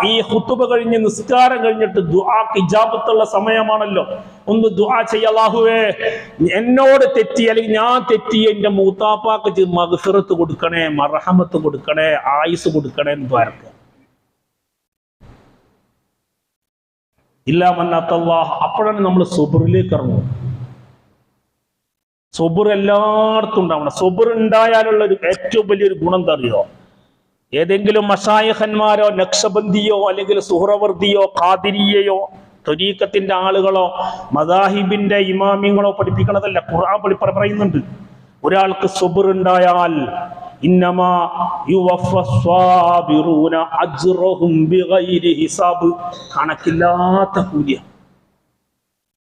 ഈ ഖുതുബ കഴിഞ്ഞ് നിസ്കാരം കഴിഞ്ഞിട്ട് ദുആക്ക് ഇജാബത്തുള്ള സമയമാണല്ലോ. ഒന്ന് ദുആ ചെയ്യ, അല്ലാഹുവേ എന്നോട് തെറ്റി അല്ലെങ്കിൽ ഞാൻ തെറ്റി എന്റെ മൂത്താപ്പാക്ക് മഗ്ഫിറത്ത് കൊടുക്കണേ, മർഹമത്ത് കൊടുക്കണേ, ആയുസ് കൊടുക്കണേ എന്ന് ദ്വാരക്കുക. ഇല്ലാ മന്നത്തല്ലാഹ്, അപ്പോഴാണ് നമ്മൾ സുബ്റിലേക്ക് ഇറങ്ങും. സുബ്ർ എല്ലായിടത്തും ഉണ്ടാവണം. സുബ്ർ ഉണ്ടായാലുള്ള ഒരു ഏറ്റവും വലിയൊരു ഗുണം എന്താ അറിയോ? ഏതെങ്കിലും മശായിഖന്മാരോ നക്ഷബന്ദിയോ അല്ലെങ്കിൽ സുഹ്റവർദിയോ ഖാദിരിയയോ ത്വരീഖത്തിന്റെ ആളുകളോ മദാഹിബിന്റെ ഇമാമിങ്ങളോ പഠിപ്പിക്കണതല്ല. ഖുർആൻ പറയുന്നുണ്ട്, ഒരാൾക്ക് സബ്ർ ഉണ്ടായാൽ ഇന്നമാ യുവഫസ്സാബിറൂന അജ്റഹും ബിഗൈരി ഹിസാബ്, കണക്കില്ലാത്ത കൂലിയ.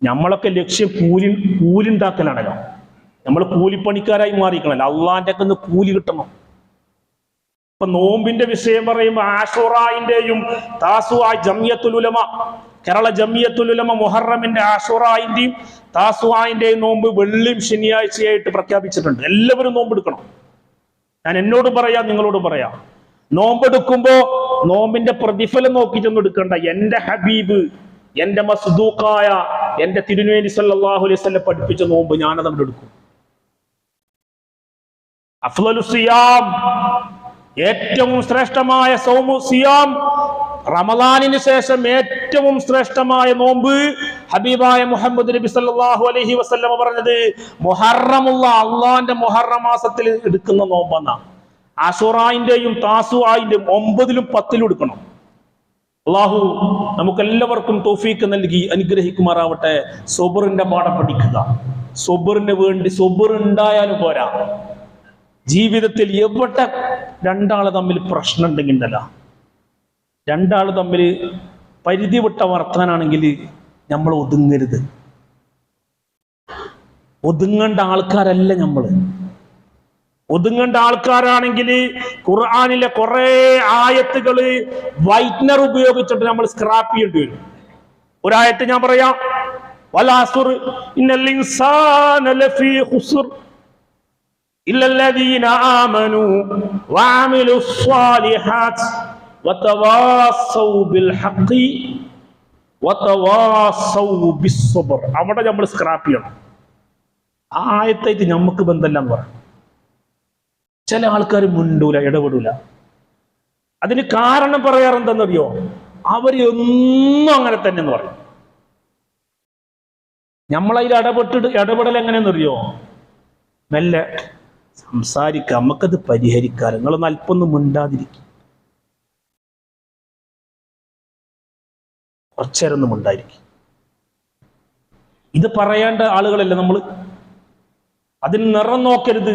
നമ്മളൊക്കെ ലക്ഷ്യം കൂലിണ്ടാക്കലാണല്ലോ. നമ്മൾ കൂലിപ്പണിക്കാരായി മാറിക്കണല്ലോ. അള്ളാന്റെ ഒക്കെ കൂലി കിട്ടണം. ഇപ്പൊ നോമ്പിന്റെ വിഷയം പറയുമ്പോൾ ആഷുറായിന്റെയും താസുആ ജമിയത്തുൽ ഉലമ, കേരള ജമിയത്തുൽ ഉലമ മുഹറമിന്റെ ആഷുറായിന്റെയും താസുആയിന്റെയും നോമ്പ് വെള്ളിയും ശനിയാഴ്ചയായിട്ട് പ്രഖ്യാപിച്ചിട്ടുണ്ട്. എല്ലാവരും നോമ്പെടുക്കണം. ഞാൻ എന്നോട് പറയാം, നിങ്ങളോട് പറയാം, നോമ്പെടുക്കുമ്പോ നോമ്പിന്റെ പ്രതിഫലം നോക്കിയിട്ടൊന്നും എടുക്കണ്ട. എന്റെ ഹബീബ്, എന്റെ മസ്ദൂഖായ എന്റെ തിരുനബി സല്ലല്ലാഹു അലൈഹി വസല്ലം പഠിപ്പിച്ച നോമ്പ് ഞാനത് എടുക്കും. അഫ്ളലു സിയാം, ഏറ്റവും ശ്രേഷ്ഠമായ സൗമു സിയാം, റമദാനിന് ശേഷം ഏറ്റവും ശ്രേഷ്ഠമായ നോമ്പ് ഹബീബായ മുഹമ്മദ് നബി സല്ലല്ലാഹു അലൈഹി വസല്ലം പറഞ്ഞത് മുഹറമുള്ള അള്ളാന്റെ മുഹറം മാസത്തിൽ എടുക്കുന്ന നോമ്പാണ്. ആശുറായിന്റെയും താസുആയിന്റെയും 9-ലും 10-ലും എടുക്കണം. അള്ളാഹു നമുക്കെല്ലാവർക്കും തൗഫീഖ് നൽകി അനുഗ്രഹിക്കുമാറാവട്ടെ. സബറിന്റെ പാഠം പഠിക്കുക. സബറിന് വേണ്ടി സബർ ഉണ്ടായാലും പോരാ. ജീവിതത്തിൽ എവിടെ രണ്ടാള് തമ്മിൽ പ്രശ്നം ഉണ്ടെങ്കിൽ ഉണ്ടല്ല, രണ്ടാള് തമ്മിൽ പരിധി വിട്ട വർത്താനാണെങ്കിൽ നമ്മൾ ഒതുങ്ങരുത്. ഒതുങ്ങേണ്ട ആൾക്കാരല്ല നമ്മള്. ഒതുങ്ങേണ്ട ആൾക്കാരാണെങ്കിൽ ഖുർആനിലെ കുറെ ആയത്തുകള് വൈറ്റ്നർ ഉപയോഗിച്ചിട്ട് നമ്മൾ സ്ക്രാപ്പ് ചെയ്യേണ്ടി വരും. ഒരായത്ത് ഞാൻ പറയാം, വലാസുർ ഇന്നൽ ഇൻസാന ലഫീ ഖുസ്ർ ഇല്ലല്ലദീന ആമനൂ വഅമിലുസ് സ്വാലിഹാത്ത് വതവാസൗ ബിൽ ഹഖ് വതവാസൗ ബിസ്സബ്ർ. അവിടെ നമ്മൾ സ്ക്രാപ്പ് ചെയ്യണം. ആ ആയത്തായിട്ട് നമുക്ക് ബന്ധമില്ല എന്ന് പറയാം. ചില ആൾക്കാർ മിണ്ടൂല, ഇടപെടൂല. അതിന് കാരണം പറയാറെന്തെന്നറിയോ? അവരൊന്നും അങ്ങനെ തന്നെ എന്ന് പറയും. നമ്മളതിൽ ഇടപെടൽ എങ്ങനെയെന്നറിയോ? മെല്ലെ സംസാരിക്കുക, നമുക്കത് പരിഹരിക്കാം, നിങ്ങളൊന്ന് അല്പൊന്നും മിണ്ടാതിരിക്കും, കുറച്ചേരൊന്നും മിണ്ടായിരിക്കും. ഇത് പറയേണ്ട ആളുകളല്ല നമ്മൾ. അതിന് നിറം നോക്കരുത്,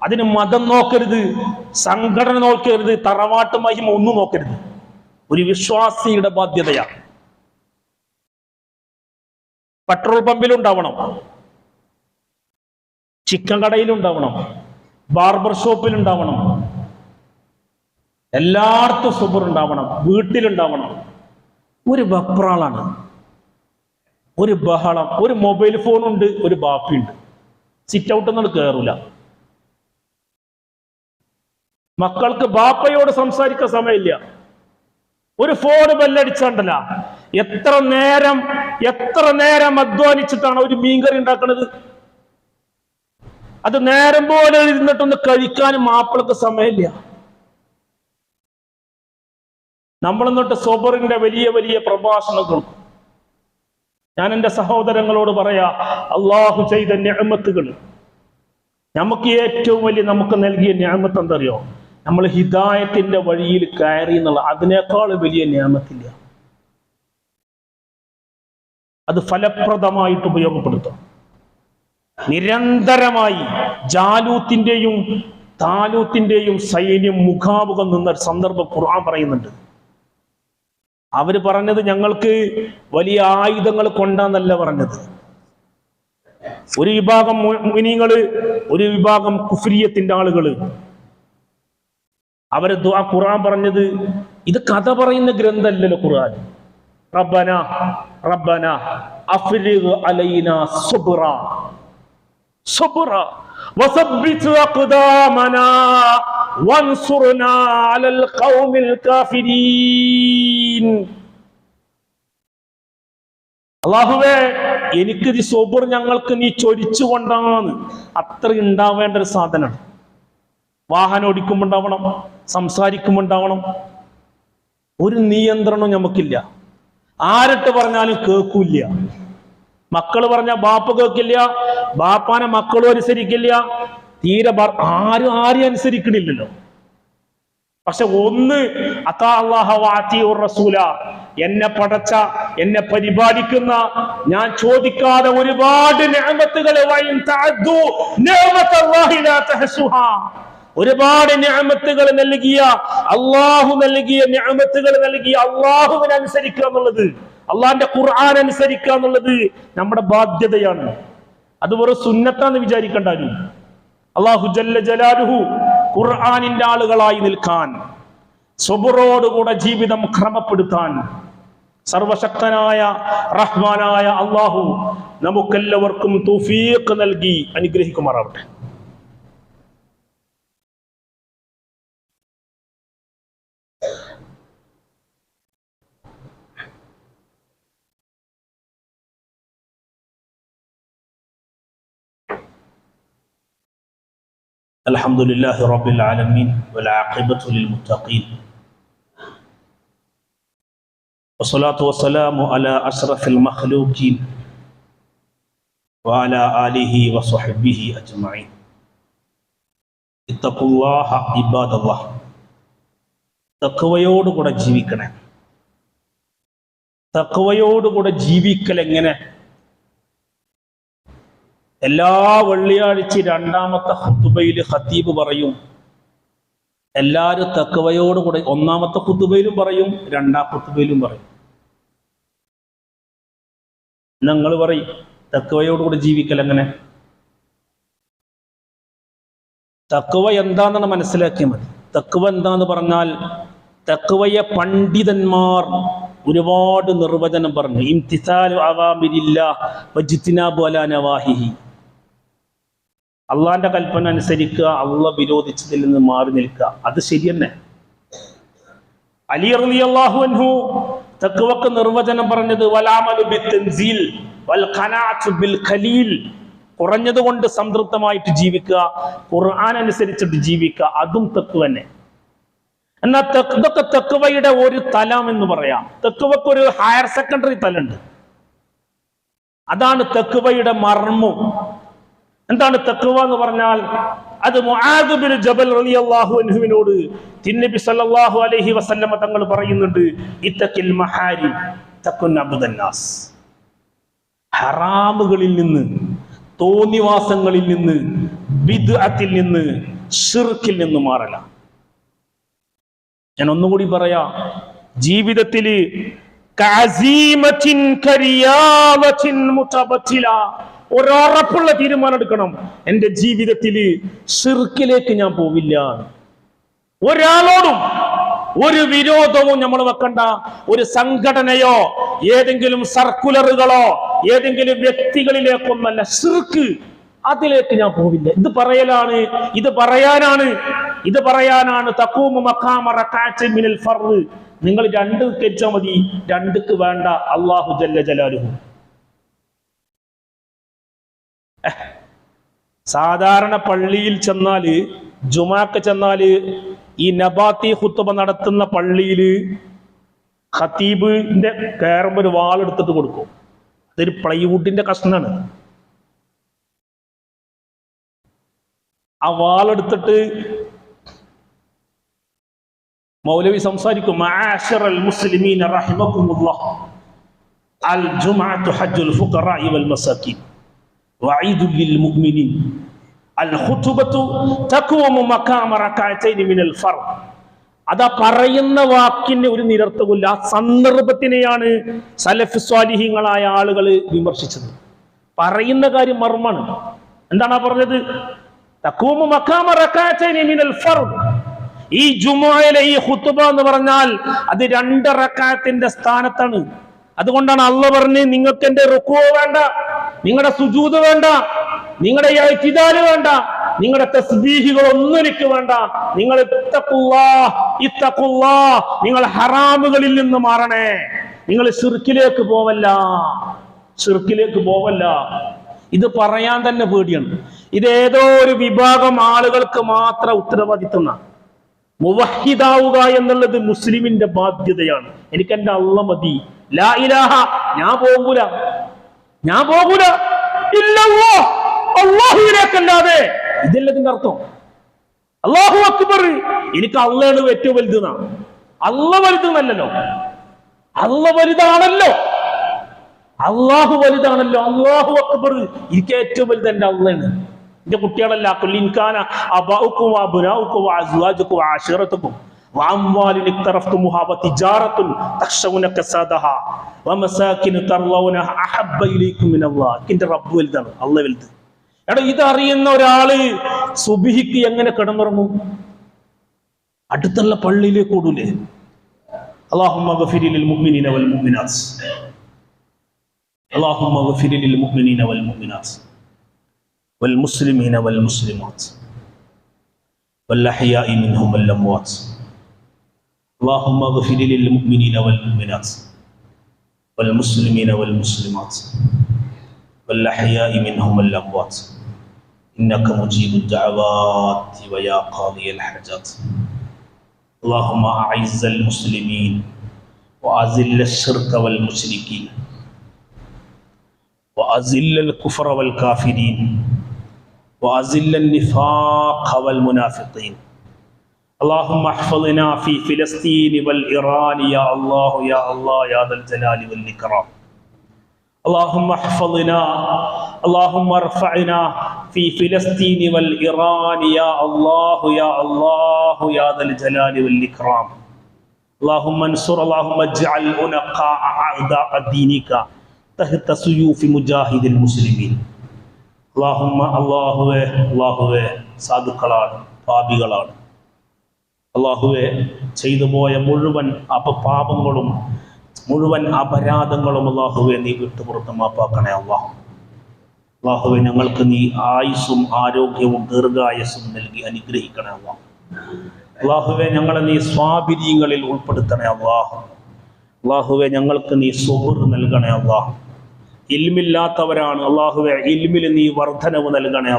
അതിന് മതം നോക്കരുത്, സംഘടന നോക്കരുത്, തറവാട്ട് മഹിമ ഒന്നും നോക്കരുത്. ഒരു വിശ്വാസിയുടെ ബാധ്യതയാണ്. പെട്രോൾ പമ്പിലുണ്ടാവണം, ചിക്കൻ കടയിലുണ്ടാവണം, ബാർബർ ഷോപ്പിലുണ്ടാവണം, എല്ലായിടത്തും സബർ ഉണ്ടാവണം, വീട്ടിലുണ്ടാവണം. ഒരു വെപ്രാളാണ്, ഒരു ബഹളം, ഒരു മൊബൈൽ ഫോണുണ്ട്, ഒരു ബാപ്പിയുണ്ട്, സിറ്റ് ഔട്ട് ഒന്നും കയറൂല. മക്കൾക്ക് ബാപ്പയോട് സംസാരിക്കാൻ സമയമില്ല. ഒരു ഫോൺ ബെല്ലടിച്ചാണ്ടല്ല, എത്ര നേരം അധ്വാനിച്ചിട്ടാണ് ഒരു മീൻകറി ഉണ്ടാക്കുന്നത്. അത് നേരം പോലെ ഇരുന്നിട്ടൊന്ന് കഴിക്കാനും മാപ്പിളക്ക് സമയമില്ല. നമ്മളെന്നിട്ട് സബറിന്റെ വലിയ വലിയ പ്രഭാഷണം കൊടുക്കും. ഞാൻ എൻ്റെ സഹോദരങ്ങളോട് പറയാ, അള്ളാഹു ചെയ്ത നിഅമത്തുകൾ, നമുക്ക് ഏറ്റവും വലിയ നമുക്ക് നൽകിയ നിഅമത്ത് എന്തറിയോ? നമ്മൾ ഹിദായത്തിന്റെ വഴിയിൽ കയറി എന്നുള്ള, അതിനേക്കാൾ വലിയ നിഅമത്തില്ല. അത് ഫലപ്രദമായിട്ട് ഉപയോഗപ്പെടുത്തും. നിരന്തരമായി ജാലൂത്തിന്റെയും താലൂത്തിന്റെയും സൈന്യം മുഖാമുഖം നിന്ന സന്ദർഭം ഖുർആൻ പറയുന്നുണ്ട്. അവര് പറഞ്ഞത് ഞങ്ങൾക്ക് വലിയ ആയുധങ്ങൾ കൊണ്ടാന്നല്ല പറഞ്ഞത്. ഒരു വിഭാഗം മുഅ്മിനീങ്ങള്, ഒരു വിഭാഗം കുഫ്രിയത്തിന്റെ ആളുകള്, അവര് ഖുർആൻ പറഞ്ഞത് ഇത് കഥ പറയുന്ന ഗ്രന്ഥമല്ലല്ലോ ഖുർആൻ. റബ്ബന റബ്ബന അഫ്രിഗ് അലൈനാ സുബ്റ സുബ്റ വസബ്ബിത് അഖ്ദാമനാ വൻസുർനാ അലൽ ഖൗമിൽ കാഫിരീൻ. അല്ലാഹുവേ, എനിക്കിത് സബർ ഞങ്ങൾക്ക് നീ ചൊരിച്ചു കൊണ്ടാണ്. അത്ര ഉണ്ടാവേണ്ട ഒരു സാധനമാണ്. വാഹനം ഓടിക്കുമ്പോൾ ഉണ്ടാവണം, സംസാരിക്കുമ്പോൾ ഉണ്ടാവണം. ഒരു നിയന്ത്രണവും നമുക്കില്ല. ആരട്ട് പറഞ്ഞാലും കേൾക്കൂല്ല. മക്കള് പറഞ്ഞാൽ ബാപ്പ കേൾക്കില്ല, ബാപ്പാനെ മക്കളും അനുസരിക്കില്ല. തീരെ ആരും അനുസരിക്കണില്ലല്ലോ. പക്ഷെ ഒന്ന് അതാ അല്ലാഹ വഅതിഉർ റസൂല, എന്നെ പടച്ച, എന്നെ പരിപാലിക്കുന്ന, ഞാൻ ചോദിക്കാതെ ഒരുപാട് നിഅമത്തുകൾ, വഇൻ തഅദ്ദു നിഅമത്തല്ലാഹി ലാ തഹസുഹാ, ഒരുപാട് നിഅമത്തുകൾ നൽകിയ അള്ളാഹു നൽകിയ നിഅമത്തുകൾ നൽകിയ അള്ളാഹുവിനെ അനുസരിക്കുക എന്നുള്ളത്, അള്ളാഹിന്റെ ഖുർആൻ അനുസരിക്കുക എന്നുള്ളത് നമ്മുടെ ബാധ്യതയാണ്. അത് വെറും സുന്നത്താന്ന് വിചാരിക്കണ്ടാരും. അള്ളാഹു ജല്ല ജലാലുഹു ഖുർആനിന്റെ ആളുകളായി നിൽക്കാൻ, സബറോടുകൂടെ ജീവിതം ക്രമപ്പെടുത്താൻ സർവശക്തനായ റഹ്മാനായ അള്ളാഹു നമുക്കെല്ലാവർക്കും തൗഫീഖ് നൽകി അനുഗ്രഹിക്കുമാറാവട്ടെ. അൽഹംദുലില്ലാഹി റബ്ബിൽ ആലമീൻ വൽആഖിബത്തു ലിൽമുത്തഖീൻ വസ്സലാത്തു വസ്സലാമു അലാ അഷ്റഫിൽ മഖ്ലൂഖീൻ വഅലാ ആലിഹി വസ്വഹ്ബിഹി അജ്മഈൻ. ഇത്തഖുല്ലാഹ ഇബാദല്ലാഹ്. തഖ്വയോടുകൂടെ ജീവിക്കണേ. തഖ്വയോടുകൂടെ ജീവിക്കൽ എങ്ങനെ? എല്ലാ വെള്ളിയാഴ്ച രണ്ടാമത്തെ ഖുതുബയിൽ ഖതീബ് പറയും, എല്ലാവരും തഖ്വയോടുകൂടെ, ഒന്നാമത്തെ ഖുതുബയിലും പറയും, രണ്ടാം ഖുതുബയിലും പറയും. നിങ്ങൾ പറയും തഖ്വയോടുകൂടെ ജീവിക്കൽ എങ്ങനെ? തഖ്വ എന്താണെന്ന് മനസ്സിലാക്കിയാൽ മതി. തഖ്വ എന്താന്ന് പറഞ്ഞാൽ, തഖ്വയെ പണ്ഡിതന്മാർ ഒരുപാട് നിർവചനം പറഞ്ഞു. ഇംതിസാലു അവാമിരില്ലാഹ് വജ്തിനാബു അലാ നവാഹിഹി. അള്ളാന്റെ കൽപ്പന അനുസരിക്കുക, അള്ളാഹ് വിരോധിച്ചതിൽ നിന്ന് മാറി നിൽക്കുക, അത് ശരി തന്നെ. അലി റളിയല്ലാഹു അൻഹു തഖ്വക്ക് നിർവചനം പറഞ്ഞത് വലാമലു ബിത്തൻസീൽ വൽ ഖനാഅതു ബിൽ ഖലീൽ, കുറഞ്ഞതുകൊണ്ട് സംതൃപ്തമായിട്ട് ജീവിക്കുക, ഖുർആൻ അനുസരിച്ചിട്ട് ജീവിക്കുക, അതും തഖ്വ തന്നെ. എന്നാൽ ഇതൊക്കെ തഖ്വയുടെ ഒരു തലം എന്ന് പറയാം. തഖ്വക്ക് ഒരു ഹയർ സെക്കൻഡറി തലുണ്ട്. അതാണ് തഖ്വയുടെ മർമ്മം. എന്താണ് തഖ്വ എന്ന് പറഞ്ഞാൽ? അത് മുആദ് ബിൻ ജബൽ റളിയല്ലാഹു അൻഹുവിനോട് തിന്നബി സല്ലല്ലാഹു അലൈഹി വസല്ലമ തങ്ങൾ പറയുന്നുണ്ട്, ഇത്തഖിൽ മഹാരിം തകുൻ അബ്ദന്നാസ്. ഹറാമുകളിൽ നിന്ന്, തോന്നിവാസങ്ങളിൽ നിന്ന്, ബിദ്അത്തിൽ നിന്ന്, ശിർക്കിൽ നിന്ന് മാറല. ഞാൻ ഒന്നുകൂടി പറയാ, ജീവിതത്തിൽ ഒരുറപ്പുള്ള തീരുമാനം എടുക്കണം. എന്റെ ജീവിതത്തിൽ ശിർക്കിലേക്ക് ഞാൻ പോവില്ല. ഒരാളോടും ഒരു വിരോധവും നമ്മൾ വെക്കണ്ട. ഒരു സംഘടനയോ ഏതെങ്കിലും സർക്കുലറുകളോ ഏതെങ്കിലും വ്യക്തികളിലേക്കൊന്നല്ല. ശിർക്ക്, അതിലേക്ക് ഞാൻ പോവില്ല. ഇത് പറയാനാണ് തഖൂമു മഖാമ റകഅത്തിൻ മിനൽ ഫർദ്. നിങ്ങൾ 2 തെറ്റാ മതി, 2ക്ക് വേണ്ട. അല്ലാഹു ജല്ല ജലാലുഹു. സാധാരണ പള്ളിയിൽ ചെന്നാല്, ജുമാക്ക് ചെന്നാല്, ഈ നബാത്തി ഖുത്ബ നടത്തുന്ന പള്ളിയിൽ ഖതീബിന്റെ കയറുമ്പോൾ ഒരു വാളെടുത്തിട്ട് കൊടുക്കും. അതൊരു പ്ലൈവുഡിന്റെ കഷ്ണാണ്. ആ വാളെടുത്തിട്ട് മൗലവി സംസാരിക്കും. മഅശറൽ മുസ്ലിമീന റഹിമകുമുല്ലാഹ്, അൽ ജുമഅതു ഹജ്ജുൽ ഫുഖറാഇ വൽ മസാകീൻ വഈദുൽ ലിൽ മുഅ്മിനീൻ അൽ ഖുതുബതു തഖൂമു മഖാമ റകഅത്തൈൻ മിനൽ ഫർദ്. അതാ പറയുന്ന വാക്കിന് ഒരു നിരർത്ഥവുമില്ല. ആ സന്ദർഭത്തിനെയാണ് സലഫ് സ്വാലിഹീങ്ങളായ ആളുകൾ വിമർശിച്ചത്. പറയുന്ന കാര്യം മർമാണ്. എന്താണ് പറഞ്ഞത്? തഖൂമു മഖാമ റകഅത്തൈൻ മിനൽ ഫർദ്. ഈ ജുമുഅയിലെ ഈ ഖുതുബ എന്ന് പറഞ്ഞാൽ അത് 2 റകഅത്തിന്റെ സ്ഥാനത്താണ്. അതുകൊണ്ടാണ് അല്ലാഹ് പറഞ്ഞ്, നിങ്ങൾക്ക് എന്റെ റുക്കൂ വേണ്ട, നിങ്ങളുടെ സുജൂദ് വേണ്ട, നിങ്ങളുടെ ഇഅ്തിദാൽ വേണ്ട, നിങ്ങളുടെ തസ്ബീഹുകൾ ഒന്നും എനിക്ക് വേണ്ട. നിങ്ങൾ ഇത്തഖുല്ലാഹ്, നിങ്ങൾ ഹറാമുകളിൽ നിന്ന് മാറണേ. നിങ്ങൾ ശിർക്കിലേക്ക് പോവല്ല. ഇത് പറയാൻ തന്നെ പേടിയാണ്. ഇത് ഏതോ ഒരു വിഭാഗം ആളുകൾക്ക് മാത്രം ഉത്തരവാദിത്തമാണ്. മുവഹിദാവുക എന്നുള്ളത് മുസ്ലിമിന്റെ ബാധ്യതയാണ്. എനിക്ക് എന്റെ അല്ലാഹ് മതി, ലാ ഇലാഹ, ഞാൻ പോകൂല ഇല്ലല്ലാഹ്, അല്ലാഹുവിലേക്കല്ലാതെ. ഇതല്ലതിന്റെ അർത്ഥം. അല്ലാഹു അക്ബർ, എനിക്ക് അള്ളാണ് ഏറ്റവും വലുതെന്നാണ്. അല്ലാഹ് വലുതെന്നല്ലോ, അല്ലാഹ് വലുതാണല്ലോ, അല്ലാഹു വലുതാണല്ലോ. അല്ലാഹു അക്ബർ, എനിക്ക് ഏറ്റവും വലുത് എന്റെ അള്ളാണ്. എന്റെ കുട്ടികളല്ല. കുല്ലിൻകാന അബാഉക്കും വഅബ്നാഉക്കും വഅസ്വാജുക്കും വഅശീറത്തുക്കും വഅംവാലുൻ ഇഖ്തറഫ്തുമുഹാ വതിജാറത്തുൻ തഖ്ശൗന കസാദഹാ വമസാകിൻ തർളൗനഹ അഹബ്ബ ഇലൈക്കും മിനല്ലാഹ്. എന്റെ റബ്ബ് വലുതാണ്, അല്ലാഹ് വലുത്. എടാ, ഇതറിയുന്ന ഒരാള് സുബ്ഹിക്ക് എങ്ങനെ കിടന്നുറങ്ങും? അടുത്തുള്ള പള്ളിയിലേക്ക് ഓടൂലേ? അല്ലാഹുമ്മ ഗഫിർ ലിൽ മുഅ്മിനീന വൽ മുഅ്മിനാത്ത്, അല്ലാഹുമ്മ ഗഫിർ ലിൽ മുഅ്മിനീന വൽ മുഅ്മിനാത്ത് വൽ മുസ്ലിമീന വൽ മുസ്ലിമാത്ത് വൽ അഹ്യാഇ മിൻഹും വൽ അംവാത്ത്. അല്ലാഹുമ്മ ഗഫിർ ലിൽ മുഅ്മിനീന വൽ മുഅ്മിനാത്ത് വൽ മുസ്ലിമീന വൽ മുസ്ലിമാത്ത് വൽ അഹ്യാഇ മിൻഹും വൽ അംവാത്ത് ഇന്നക മുജീബുദ് ദഅവാതി വയാ ഖാദിയൽ ഹജാത്ത്. اللهم أعز المسلمين وأذل الشرك والمشركين وأذل الكفر والكافرين وأذل النفاق والمنافقين. اللهم احفظنا في فلسطين والإيران يا الله يا الله يا ذا الجلال والإكرام. اللهم احفظنا، اللهم ارفعنا في فلسطين والإيران يا الله يا الله يا ذا الجلال والإكرام. اللهم انصر، اللهم اجعل أنقاء أعداء دينك تحت سيوف مجاهد المسلمين. اللهم അല്ലാഹുവേ സാധുക്കളാണ്, പാപികളാണ്. അല്ലാഹുവേ, ചെയ്തു പോയ മുഴുവൻ പാപങ്ങളും മുഴുവൻ അപരാധങ്ങളും അല്ലാഹുവേ നീ വിട്ടുപുറത്ത് മാപ്പാക്കണേ. അല്ലാഹുവേ, ഞങ്ങൾക്ക് നീ ആയുസ്സും ആരോഗ്യവും ദീർഘായുസ്സും നൽകി അനുഗ്രഹിക്കണേ. അല്ലാഹുവേ, ഞങ്ങളെ നീ സ്വാബിരിയങ്ങളിൽ ഉൾപ്പെടുത്തണേ. അല്ലാഹുവേ, ഞങ്ങൾക്ക് നീ സുബ്ർ നൽകണേ. ഇൽമില്ലാത്തവരാണ് അല്ലാഹുവേ, ഇൽമിൽ നീ വർധനവ് നൽകണേ.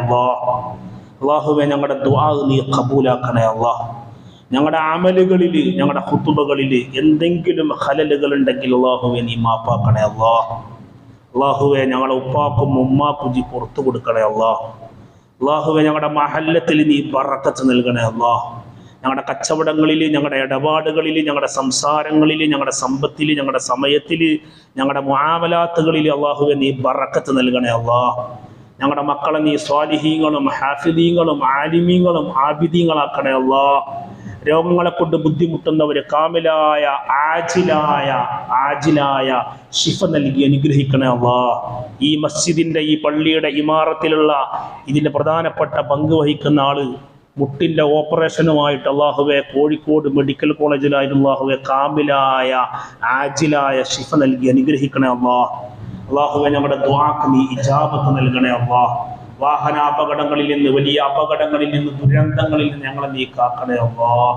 അല്ലാഹുവേ, ഞങ്ങളുടെ ദുആ നീ ഖബൂലാക്കണേ. ഞങ്ങളുടെ അമലുകളിൽ, ഞങ്ങളുടെ ഖുതുബകളിൽ എന്തെങ്കിലും ഖലലുകൾ ഉണ്ടെങ്കിൽ അല്ലാഹുവേ നീ മാപ്പാക്കണേ. അല്ലാഹുവേ, ഞങ്ങളുടെ ഉപ്പാക്കും ഉമ്മാക്കും നീ പുറത്തു കൊടുക്കണേ. അല്ലാഹുവേ, ഞങ്ങളുടെ മഹല്ലത്തിൽ നീ ബറക്കത്ത് നൽകണേ. ഞങ്ങളുടെ കച്ചവടങ്ങളിൽ, ഞങ്ങളുടെ ഇടപാടുകളിൽ, ഞങ്ങളുടെ സംസാരങ്ങളിൽ, ഞങ്ങളുടെ സമ്പത്തിൽ, ഞങ്ങളുടെ സമയത്തിൽ, ഞങ്ങളുടെ മുആമലാത്തുകളിൽ അല്ലാഹുവേ നീ ബറക്കത്ത് നൽകണേ. ഞങ്ങളുടെ മക്കളെ നീ സ്വാലിഹീങ്ങളും ഹാഫിദീങ്ങളും ആലിമീങ്ങളും ആബിദീങ്ങളാക്കണേ. രോഗങ്ങളെ കൊണ്ട് ബുദ്ധിമുട്ടുന്നവര് കാമിലായ ആജിലായ ശിഫ നൽകി അനുഗ്രഹിക്കണേ അല്ലാഹ്. ഈ മസ്ജിദിന്റെ ഈ പള്ളിയുടെ ഇമാറത്തിലുള്ള ഇതിന്റെ പ്രധാനപ്പെട്ട പങ്ക് വഹിക്കുന്ന ആള് മുട്ടിന്റെ ഓപ്പറേഷനുമായിട്ട് അല്ലാഹുവേ കോഴിക്കോട് മെഡിക്കൽ കോളേജിലായിട്ട് അല്ലാഹുവേ കാമിലായ ആജിലായ ശിഫ നൽകി അനുഗ്രഹിക്കണേ അല്ലാഹ്. അല്ലാഹുവേ നമ്മുടെ ദുആക്ക് നീ ഇജാബത്ത് നൽകണേ അല്ലാഹ്. വാഹനാപകടങ്ങളിൽ നിന്ന്, വലിയ അപകടങ്ങളിൽ നിന്ന്, ദുരന്തങ്ങളിൽ നിന്ന് ഞങ്ങളെ നീ കാക്കണേ അല്ലാഹ്.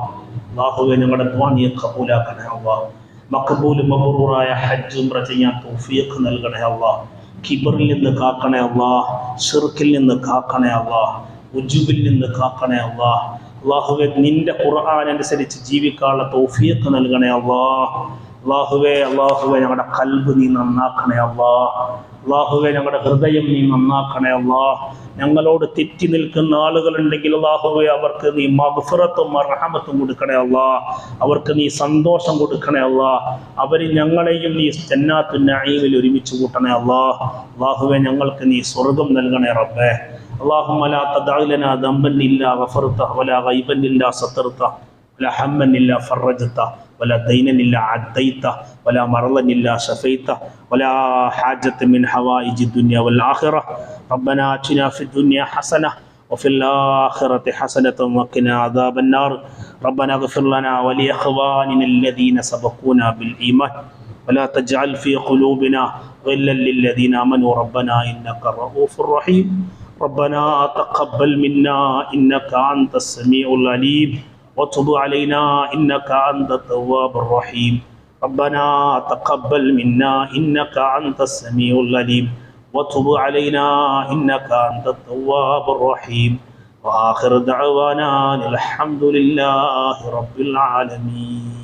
അല്ലാഹുവേ ഞങ്ങളുടെ ദുആ നീ ഖബൂലാക്കണേ അല്ലാഹ്. മഖബൂലും മബ്റൂറായ ഹജ്ജ് ഉംറ ചെയ്യാൻ തൗഫീഖ് നൽകണേ അല്ലാഹ്. കിബറിൽ നിന്ന് കാക്കണേ അല്ലാഹ്. ശിർക്കിൽ നിന്ന് കാക്കണേ അല്ലാഹ്. ഉജുബിൽ നിന്ന് കാക്കണേ അല്ലാഹ്. അല്ലാഹുവേ നിന്റെ ഖുർആൻ അനുസരിച്ച് ജീവിക്കാനുള്ള തൗഫീഖ് നൽകണേ അല്ലാഹ്. അല്ലാഹുവേ ഞങ്ങളുടെ ഖൽബ് നീ നന്നാക്കണേ അല്ലാഹ്. അല്ലാഹുവേ ഞങ്ങളുടെ ഹൃദയം നീ നന്നാക്കണേ അല്ലാഹ്. ഞങ്ങളോട് തെറ്റി നിൽക്കുന്ന ആളുകളുണ്ടെങ്കിൽ അല്ലാഹുവേ അവർക്ക് നീ മഗ്ഫിറത്തും റഹ്മത്തും കൊടുക്കണേ അല്ലാഹ്. അവർക്ക് നീ സന്തോഷം കൊടുക്കണേ അല്ലാഹ്. അവര് ഞങ്ങളെയും നീ ജന്നാത്തുൻ നഈമിൽ ഒരുമിച്ച് കൂട്ടണേ അല്ലാഹ്. അല്ലാഹുവേ ഞങ്ങൾക്ക് നീ സ്വർഗ്ഗം നൽകണേ റബ്ബേ. اللهم لا تدع لنا ذنبا إلا غفرته ولا غيبا إلا سترته ولا هما إلا فرجته ولا دينا إلا عديته ولا مرضا إلا شفيته ولا حاجة من حوائج الدنيا والآخرة. ربنا آتنا في الدنيا حسنة وفي الآخرة حسنة وقنا عذاب النار. ربنا اغفر لنا ولإخواننا الذين سبقونا بالإيمان ولا تجعل في قلوبنا غلا للذين آمنوا ربنا إنك الرؤوف الرحيم. ربنا تقبل منا إنك أنت السميع العليم وتب علينا إنك أنت التواب الرحيم. ربنا تقبل منا إنك أنت السميع العليم وتب علينا إنك أنت التواب الرحيم. وآخر دعوانا الحمد لله رب العالمين.